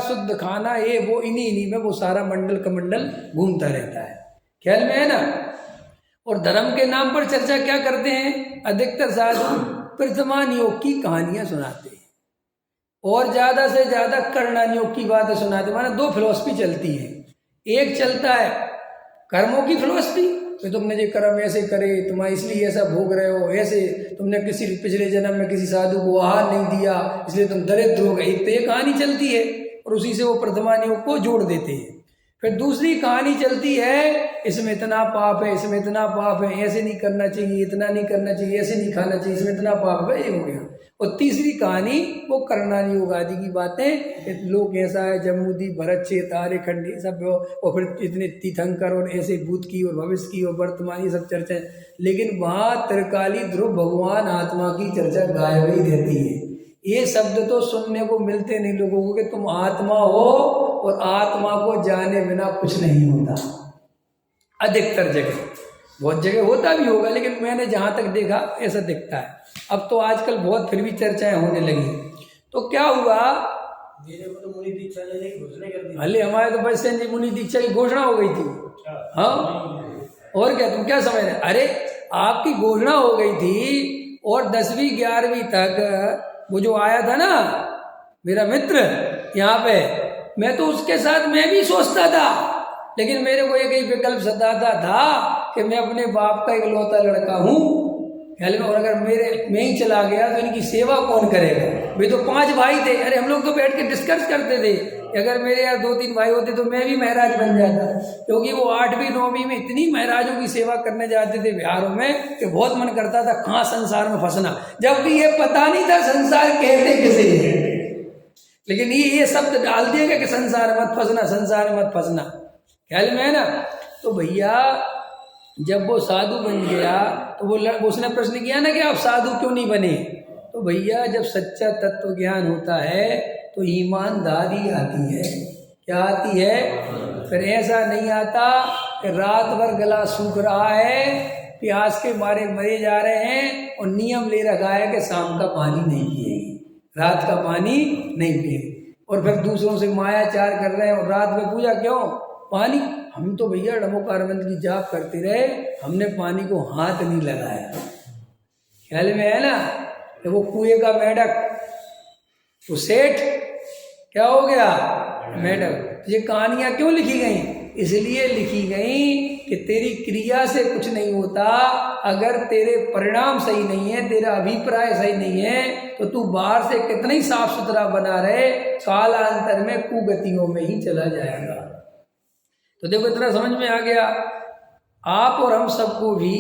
शुद्ध खाना, ये वो इन्हीं में वो सारा मंडल कमंडल घूमता रहता है। ख्याल में है ना? और धर्म के नाम पर चर्चा क्या करते हैं अधिकतर साधु? प्रथमान योग की कहानियां सुनाते हैं और ज्यादा से ज्यादा कर्णन योग की बातें सुनाते हैं। माना 2 फिलॉसफी चलती है। एक चलता है कर्मों की फिलॉसफी, तो तुमने जो कर्म ऐसे करे, तुम इसलिए ऐसा भोग रहे हो, ऐसे तुमने किसी पिछले जन्म में किसी साधु को आहार नहीं दिया इसलिए तुम दरिद्र हो गए। एक तो ये कहानी चलती है और उसी से वो प्रथमान योग को जोड़ देते हैं। फिर दूसरी कहानी चलती है इसमें इतना पाप है, इसमें इतना पाप है, ऐसे नहीं करना चाहिए, इतना नहीं करना चाहिए, ऐसे नहीं खाना चाहिए, इसमें इतना पाप है, ये हो गया। और तीसरी कहानी वो कर्णानी योग आदि की बातें, लोग ऐसा है, जम्मूदी, भरत, तारे खंडी सब, और फिर इतने तीर्थंकर और ऐसे भूत की और भविष्य की और वर्तमान, ये सब चर्चाएं। लेकिन वहाँ त्रिकाली ध्रुव भगवान आत्मा की चर्चा गायब ही रहती है। ये शब्द तो सुनने को मिलते नहीं लोगों को कि तुम आत्मा हो और आत्मा को जाने बिना कुछ नहीं होता। अधिकतर जगह, बहुत जगह होता भी होगा, लेकिन मैंने जहाँ तक देखा ऐसा दिखता है। अब तो आजकल बहुत फिर भी चर्चाएं होने लगी। तो क्या हुआ, तो मुनि दीक्षा लेने की घोषणा कर दी। अरे हमारे तो बस जी मुनि दीक्षा की घोषणा हो गई थी। हाँ, और क्या, तुम क्या समझ रहे? अरे आपकी घोषणा हो गई थी और 10वीं 11वीं तक वो जो आया था ना मेरा मित्र यहाँ पे, मैं तो उसके साथ मैं भी सोचता था लेकिन मेरे को एक ही विकल्प सताता था कि मैं अपने बाप का इकलौता लड़का हूँ, ख्याल में, और अगर मैं ही चला गया तो इनकी सेवा कौन करेगा। वे तो 5 भाई थे, अरे हम लोग तो बैठ के डिस्कस करते थे कि अगर मेरे यहाँ 2-3 भाई होते तो मैं भी महाराज बन जाता, क्योंकि वो 8वीं 9वीं में इतनी महाराजों की सेवा करने जाते थे बिहारों में कि बहुत मन करता था कहाँ संसार में फंसना, जबकि ये पता नहीं था संसार कहते किसे है, लेकिन ये शब्द डाल दिएगा कि संसार मत फंसना, संसार मत फंसना, ख्याल में है ना। तो भैया जब वो साधु बन गया तो वो उसने प्रश्न किया ना कि आप साधु क्यों नहीं बने। तो भैया जब सच्चा तत्व ज्ञान होता है तो ईमानदारी आती है। क्या आती है? फिर ऐसा नहीं आता कि रात भर गला सूख रहा है, प्यास के मारे मरे जा रहे हैं और नियम ले रखा है कि शाम का पानी नहीं पिएंगे, रात का पानी नहीं पिएंगे, और फिर दूसरों से मायाचार कर रहे हैं और रात में पूजा क्यों? पानी, हम तो भैया डमोकारबंद की जाप करते रहे, हमने पानी को हाथ नहीं लगाया, ख्याल में है ना। तो वो कुएं का मेढक, वो सेठ क्या हो गया? मेढक। ये कहानियां क्यों लिखी गई? इसलिए लिखी गई कि तेरी क्रिया से कुछ नहीं होता, अगर तेरे परिणाम सही नहीं है, तेरा अभिप्राय सही नहीं है, तो तू बाहर से कितना ही साफ सुथरा बना रहे, कालांतर में कुगतियों में ही चला जाएगा। तो देखो इतना समझ में आ गया। आप और हम सबको भी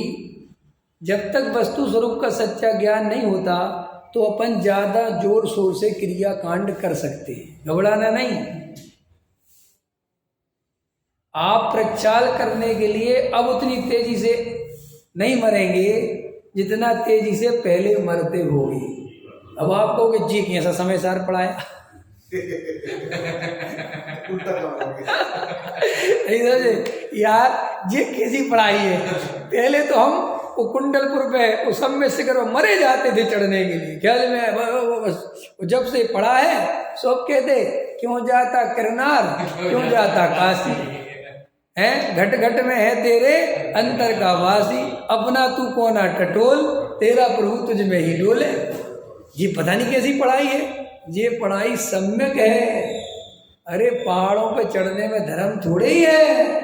जब तक वस्तु स्वरूप का सच्चा ज्ञान नहीं होता तो अपन ज्यादा जोर शोर से क्रिया कांड कर सकते हैं, घबराना नहीं। आप प्रक्षाल करने के लिए अब उतनी तेजी से नहीं मरेंगे जितना तेजी से पहले मरते होगे। अब आप कहोगे जी कि ऐसा समय सार पढ़ाया नहीं समझे यार, ये कैसी पढ़ाई है? पहले तो हम वो कुंडलपुर पे उस सब में शिखर मरे जाते थे चढ़ने के लिए, ख्याल में बस जब से पढ़ा है सब कहते क्यों जाता किरनार, क्यों जाता काशी, है घट घट में है तेरे अंतर का वासी, अपना तू कोना टटोल, तेरा प्रभु तुझ में ही डोले। ये पता नहीं कैसी पढ़ाई है, ये पढ़ाई सम्यक है। अरे पहाड़ों पे चढ़ने में धर्म थोड़े ही है,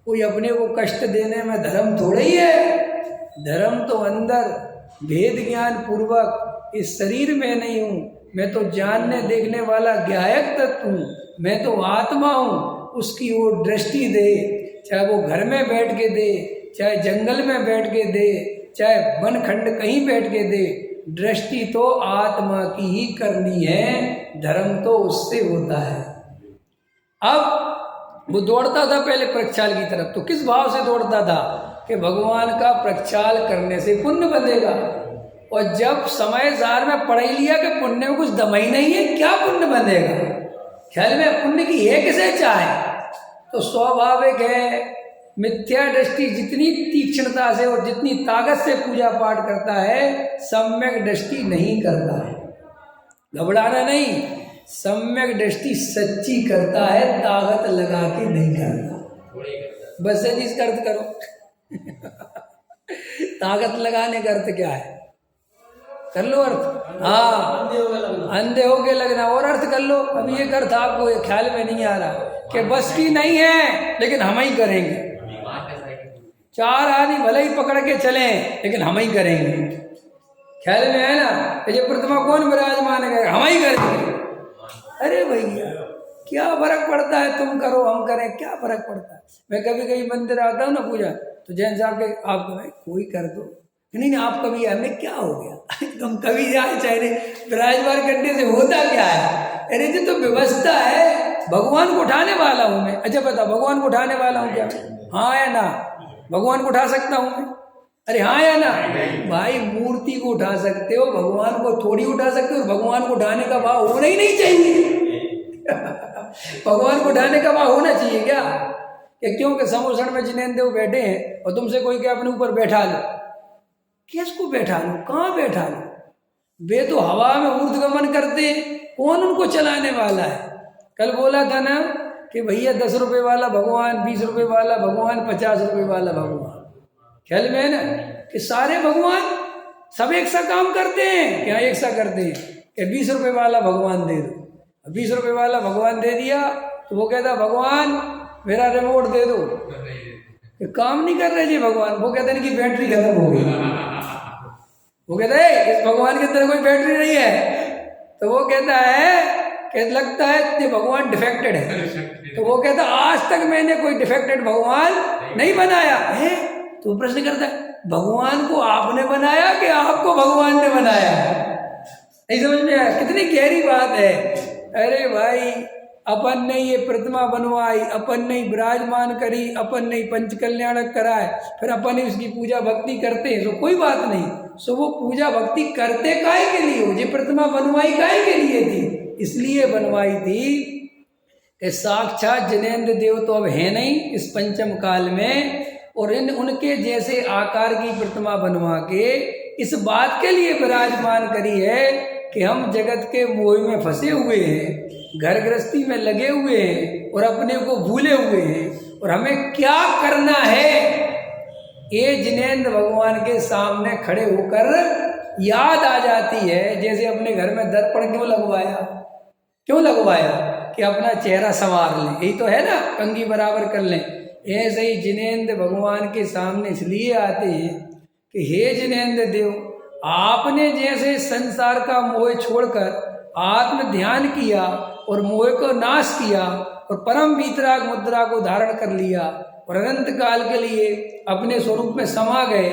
कोई अपने को कष्ट देने में धर्म थोड़े ही है। धर्म तो अंदर भेद ज्ञान पूर्वक, इस शरीर में नहीं हूँ मैं, तो जानने देखने वाला ज्ञायक तत्व हूँ, मैं तो आत्मा हूँ, उसकी वो दृष्टि दे, चाहे वो घर में बैठ के दे, चाहे जंगल में बैठ के दे, चाहे वन खंड कहीं बैठ के दे, दृष्टि तो आत्मा की ही करनी है, धर्म तो उससे होता है। अब वो दौड़ता था पहले प्रक्षाल की तरफ, तो किस भाव से दौड़ता था कि भगवान का प्रक्षाल करने से पुण्य बनेगा, और जब समय सार में पढ़ ही लिया कि पुण्य में कुछ दम ही नहीं है, क्या पुण्य बनेगा, ख्याल में पुण्य की है किसे चाहे, तो स्वाभाविक है मिथ्या दृष्टि जितनी तीक्ष्णता से और जितनी ताकत से पूजा पाठ करता है, सम्यक दृष्टि नहीं करता है। घबराना नहीं, सम्यक दृष्टि सच्ची करता है, ताकत लगा के नहीं करता। बस इसका अर्थ करो ताकत लगाने का अर्थ क्या है? कर लो अर्थ, हाँ अंधे होके लगना, और अर्थ कर लो। अभी एक अर्थ आपको ख्याल में नहीं आ रहा कि बस की नहीं है लेकिन हम ही करेंगे, 4 आदमी भले ही पकड़ के चले लेकिन हम ही करेंगे, ख्याल में है ना। ये प्रतिमा कौन विराजमान है? हम ही करेंगे। अरे भैया क्या फर्क पड़ता है, तुम करो हम करें, क्या फर्क पड़ता है। मैं कभी कभी मंदिर आता हूँ ना पूजा, तो जैन साहब के आपको भाई कोई कर दो, नहीं आप कभी हमें क्या हो गया तुम कभी जाए चाहे विराजमान करने से होता क्या है? अरे ये तो व्यवस्था है, भगवान को उठाने वाला हूँ मैं। अच्छा बताओ भगवान को उठाने वाला हूँ क्या? हाँ या ना? भगवान को उठा सकता हूँ मैं? अरे हाँ या ना? भाई मूर्ति को उठा सकते हो, भगवान को थोड़ी उठा सकते हो। भगवान को उठाने का भाव होना ही नहीं चाहिए भगवान को उठाने का भाव होना चाहिए क्या? कि क्योंकि समोसण में जिनेंद्र बैठे हैं और तुमसे कोई क्या अपने ऊपर बैठा लो, किसको बैठा लो, कहाँ बैठा लो? वे तो हवा में ऊर्ध्वगमन करते हैं, कौन उनको चलाने वाला है? कल बोला था ना कि भैया 10 रुपए वाला भगवान, 20 रुपए वाला भगवान, 50 रुपए वाला भगवान, ख्याल में है ना कि सारे भगवान सब एक सा काम करते हैं। क्या एक सा करते हैं कि 20 रुपए वाला भगवान दे दो, 20 रुपए वाला भगवान दे दिया तो वो कहता भगवान मेरा रिमोट दे दो, ये काम नहीं कर रहे जी भगवान। वो कहते हैं कि बैटरी खत्म हो गई। वो कहता है इस भगवान के अंदर कोई बैटरी नहीं है। तो वो कहता है कि लगता है ये भगवान डिफेक्टेड है। तो वो कहता आज तक मैंने कोई डिफेक्टेड भगवान नहीं बनाया है। तो प्रश्न करता है भगवान को आपने बनाया कि आपको भगवान ने बनाया? नहीं समझ में आया? कितनी गहरी बात है। अरे भाई, अपन ने ये प्रतिमा बनवाई, अपन ने विराजमान करी, अपन ने पंच कल्याणक कराए, फिर अपन ही उसकी पूजा भक्ति करते हैं, तो कोई बात नहीं। सो वो पूजा भक्ति करते काहे के लिए हो? ये प्रतिमा बनवाई काहे के लिए थी? इसलिए बनवाई थी कि साक्षात जिनेंद्र देव तो अब है नहीं इस पंचम काल में, और उनके जैसे आकार की प्रतिमा बनवा के इस बात के लिए विराजमान करी है कि हम जगत के मोह में फंसे हुए हैं, घर गृहस्थी में लगे हुए हैं और अपने को भूले हुए हैं, और हमें क्या करना है ये जिनेंद्र भगवान के सामने खड़े होकर याद आ जाती है। जैसे अपने घर में दर्पण क्यों लगवाया कि अपना चेहरा संवार लें, यही तो है ना, कंघी बराबर कर लें। ऐसे ही जिनेंद्र भगवान के सामने इसलिए आते हैं कि हे जिनेंद्र देव, आपने जैसे संसार का मोह छोड़कर आत्म ध्यान किया और मोह को नाश किया और परम वीतराग मुद्रा को धारण कर लिया और अनंत काल के लिए अपने स्वरूप में समा गए,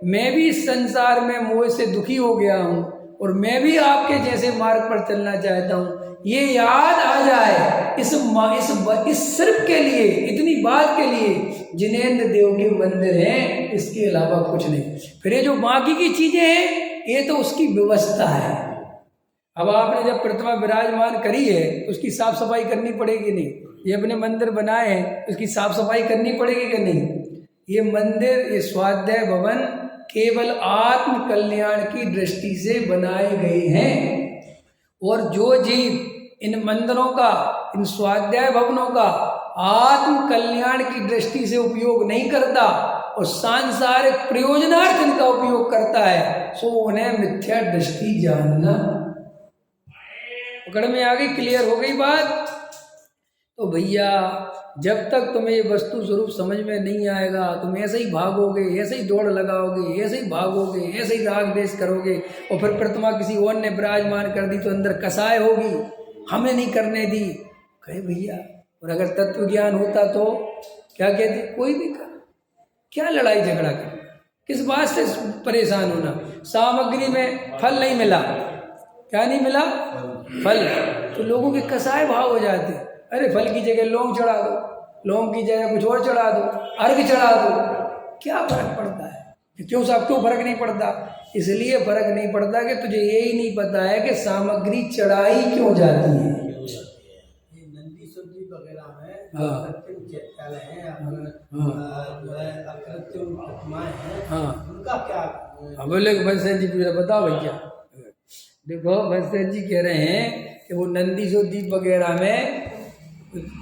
मैं भी इस संसार में मोह से दुखी हो गया हूँ और मैं भी आपके जैसे मार्ग पर चलना चाहता हूँ। ये याद आ जाए इस सिर्फ के लिए, इतनी बात के लिए जिनेंद्र देव के मंदिर हैं, इसके अलावा कुछ नहीं। फिर ये जो बाकी की चीजें हैं ये तो उसकी व्यवस्था है। अब आपने जब प्रतिमा विराजमान करी है तो उसकी साफ सफाई करनी पड़ेगी नहीं? ये अपने मंदिर बनाए हैं, उसकी साफ सफाई करनी पड़ेगी कि नहीं? ये मंदिर, ये स्वाध्याय भवन केवल आत्म कल्याण की दृष्टि से बनाए गए हैं, और जो जीव इन मंदिरों का, इन स्वाध्याय भवनों का आत्म कल्याण की दृष्टि से उपयोग नहीं करता और सांसारिक प्रयोजनार्थ इनका उपयोग करता है, सो उन्हें मिथ्या दृष्टि जानना। पकड़ में आ गई? क्लियर हो गई बात? तो भैया, जब तक तुम्हें ये वस्तु स्वरूप समझ में नहीं आएगा, तुम ऐसे ही भागोगे, ऐसे ही दौड़ लगाओगे, ऐसे ही भागोगे, ऐसे ही राग द्वेष करोगे, और फिर प्रतिमा किसी और ने विराजमान कर दी तो अंदर कसाय होगी, हमें नहीं करने दी। कहे भैया, और अगर तत्व ज्ञान होता तो क्या कहते? कोई भी कर, क्या लड़ाई झगड़ा कर, किस बात से परेशान होना? सामग्री में फल नहीं मिला, क्या नहीं मिला? फल। तो लोगों के कसाय भाव हो जाते, अरे फल की जगह लौंग चढ़ा दो, लौंग की जगह कुछ और चढ़ा दो, अर्घ चढ़ा दो, क्या फर्क पड़ता है? क्यों साहब, क्यों फर्क नहीं पड़ता? इसलिए फर्क नहीं पड़ता कि तुझे यही नहीं पता है कि सामग्री चढ़ाई क्यों जाती है। नंदी सब्जी वगैरह में कृत्रिम चैत्यालय है, जो है अकृत्रिम प्रतिमाएं हैं, उनका क्या? अब बोले भंसेन जी बताओ भैया। देखो, भंसेन जी कह रहे हैं कि वो नंदी जो दीप वगैरह में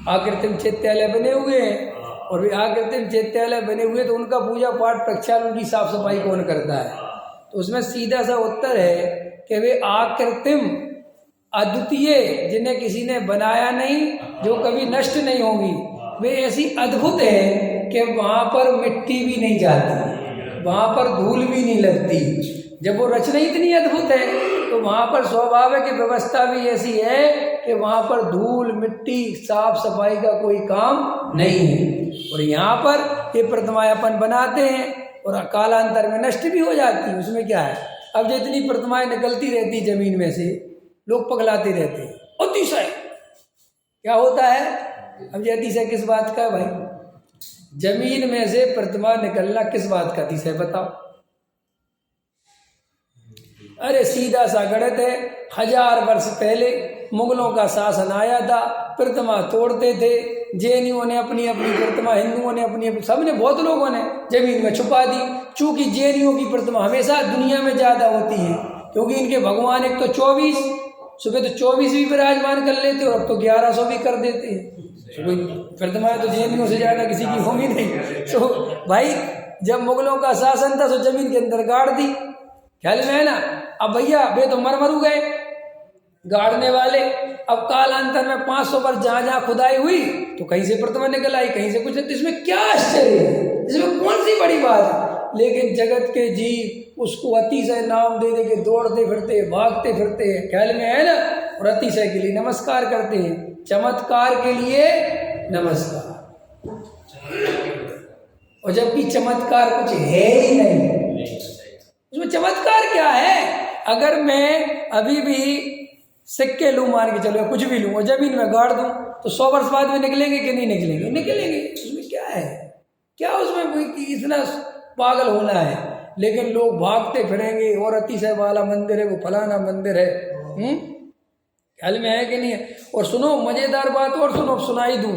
आकृतिम चैत्यालय बने हुए हैं, और वे आकृतिम चैत्यालय बने हुए तो उनका पूजा पाठ प्रक्षालन, उनकी साफ सफाई कौन करता है? तो उसमें सीधा सा उत्तर है कि वे आकृतिम अद्वितीय, जिन्हें किसी ने बनाया नहीं, जो कभी नष्ट नहीं होगी, वे ऐसी अद्भुत है कि वहाँ पर मिट्टी भी नहीं जाती, वहाँ पर धूल भी नहीं लगती। जब वो रचना इतनी अद्भुत है तो वहाँ पर स्वाभाविक व्यवस्था भी ऐसी है कि वहाँ पर धूल मिट्टी साफ सफाई का कोई काम नहीं है। और यहाँ पर ये प्रतिमाएं अपन बनाते हैं और कालांतर में नष्ट भी हो जाती है, उसमें क्या है? अब जो इतनी प्रतिमाएं निकलती रहती जमीन में से, लोग पगलाते रहते हैं, अतिशय क्या होता है? अब ये अतिशय किस बात का है भाई? जमीन में से प्रतिमा निकलना किस बात का अतिशय बताओ? अरे सीधा सा गणित है, 1000 वर्ष पहले मुगलों का शासन आया था, प्रतिमा तोड़ते थे, जैनियों ने अपनी अपनी प्रतिमा, हिंदुओं ने अपनी अपनी, सबने, बहुत लोगों ने जमीन में छुपा दी। चूंकि जैनियों की प्रतिमा हमेशा दुनिया में ज्यादा होती है, क्योंकि इनके भगवान एक तो 24, सुबह तो 24 भी विराजमान कर लेते और अब तो 1100 भी कर देते हैं। कोई प्रतिमा तो जैनियों से ज्यादा किसी की होगी नहीं। तो भाई, जब मुगलों का शासन था तो जमीन के अंदर गाड़ दी, ख्याल में है ना? अब भैया वे तो मर गए, गाड़ने वाले। अब कालांतर में 500 वर्ष जहां जहां खुदाई हुई तो कहीं से प्रतिमा निकल आई, कहीं से कुछ। इसमें क्या आश्चर्य है, इसमें कौन सी बड़ी बात है? लेकिन जगत के जीव उसको अतिशय नाम दे दे के दौड़ते फिरते भागते फिरते हैं, ख्याल में है ना, और अतिशय के लिए नमस्कार करते हैं, चमत्कार के लिए नमस्कार। और जबकि चमत्कार कुछ है ही नहीं, उसमें चमत्कार क्या है? अगर मैं अभी भी सिक्के लूं, मान के चलो कुछ भी लूं और जमीन में गाड़ दूं तो 100 वर्ष बाद में निकलेंगे कि नहीं निकलेंगे? निकलेंगे। उसमें क्या है, क्या उसमें इतना पागल होना है? लेकिन लोग भागते फिरेंगे और अतिशय वाला मंदिर है, वो फलाना मंदिर है। ख्याल में है कि नहीं है? और सुनो मजेदार बात और सुनो, सुनाई दूं,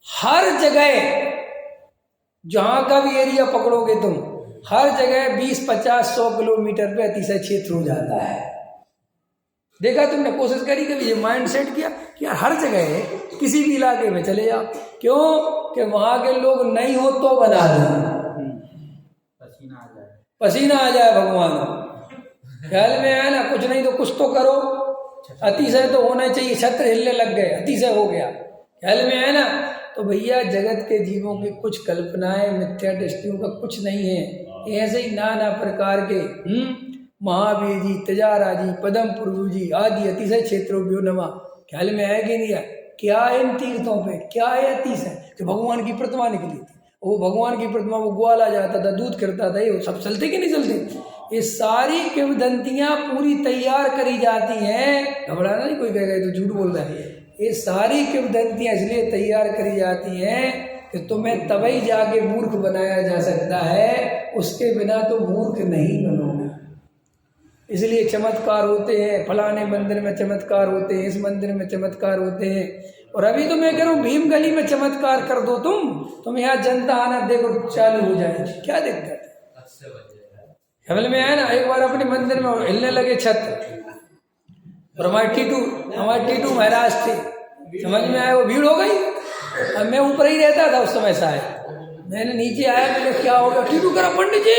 हर जगह जहां का भी एरिया पकड़ोगे तुम, हर जगह 20-50-100 किलोमीटर पे अतिशय क्षेत्र हो जाता है। देखा तुमने? कोशिश करी कभी? ये माइंड सेट किया कि यार हर जगह है, किसी भी इलाके में चले जाओ। क्यों? कि वहां के लोग नहीं हो तो बना दें, पसीना आ जाए भगवान। ख्याल में है ना? कुछ नहीं तो कुछ तो करो, अतिशय तो होना चाहिए। छत्र हिलने लग गए, अतिशय हो गया। ख्याल में है ना? तो भैया जगत के जीवों की कुछ कल्पनाएं, मिथ्या दृष्टियों का कुछ नहीं है। ऐसे ही नाना प्रकार के महावीर जी, तेजारा जी, पदम पुरु जी आदि अतिशय क्षेत्रों भी नमा। ख्याल में है कि नहीं है? क्या है इन तीर्थों पे, क्या है अतिशय? कि भगवान की प्रतिमा निकली थी, वो भगवान की प्रतिमा, वो ग्वाला जाता था, दूध करता था, ये सब चलते कि नहीं चलते? ये सारी किंवदंतियां पूरी तैयार करी जाती हैं। घबराना नहीं, कोई कहेगा तो झूठ बोल रहा है। ये सारी किंवदंतियां इसलिए तैयार करी जाती हैं कि तुम्हें तभी जाके मूर्ख बनाया जा सकता है, उसके बिना तो मूर्ख नहीं बनोगे। इसलिए चमत्कार होते हैं, फलाने मंदिर में चमत्कार होते हैं, इस मंदिर में चमत्कार होते हैं। और अभी तो मैं कह रहा हूँ भीम गली में चमत्कार कर दो तुम यहाँ जनता आना देखो चालू हो जाएगी, क्या दिक्कत है? हवल में है ना, एक बार अपने मंदिर में हिलने लगे छत, और हमारे टीटू महाराज थे, समझ में आया, वो भीड़ हो गई। अब मैं ऊपर ही रहता था उस समय शायद, मैंने नीचे आया, मैंने क्या हो गया? टीटू करा पंडित जी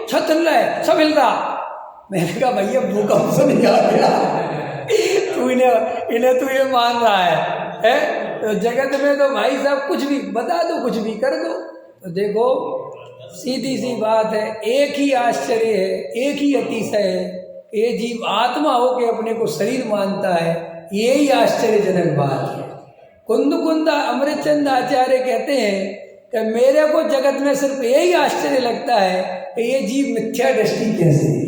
छत हिल रहा है, सब हिल रहा। मैंने कहा भैया भूकंप से नहीं आ गया, तू इन्हें तू ये मान रहा है? तो जगत में तो भाई साहब कुछ भी बता दो, कुछ भी कर दो। तो देखो सीधी सी बात है, एक ही आश्चर्य है, एक ही अतिशय है, ये जीव आत्मा होके अपने को शरीर मानता है, यही आश्चर्यजनक बात है। कुंदा अमृतचंद आचार्य कहते हैं कि मेरे को जगत में सिर्फ यही आश्चर्य लगता है कि ये जीव मिथ्या दृष्टि कैसे है।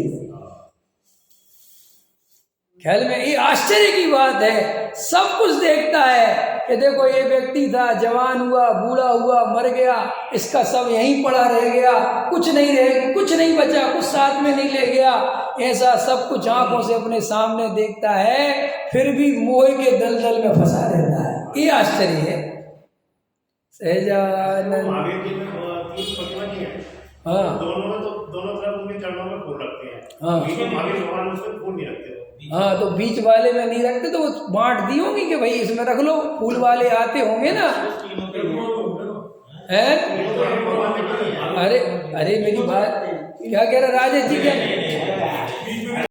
ख्याल में ये आश्चर्य की बात है, सब कुछ देखता है कि देखो ये व्यक्ति था, जवान हुआ, बूढ़ा हुआ, मर गया, इसका सब यहीं पड़ा रह गया, कुछ नहीं बचा, कुछ साथ में नहीं ले गया। ऐसा सब कुछ आंखों से अपने सामने देखता है, फिर भी मोह के दलदल में फंसा रहता है। ये आश्चर्य है। सहजानंद हाँ, दोनों तरफ उनके चरणों में फूल रखते हैं। हाँ, महावीर भगवान उसमें फूल नहीं रखते। हाँ, तो बीच वाले में नहीं रखते, तो वो बांट दी होंगी कि भाई इसमें रख लो, फूल वाले आते होंगे ना, है? अरे मेरी बात क्या कह रहा राजेश जी, क्या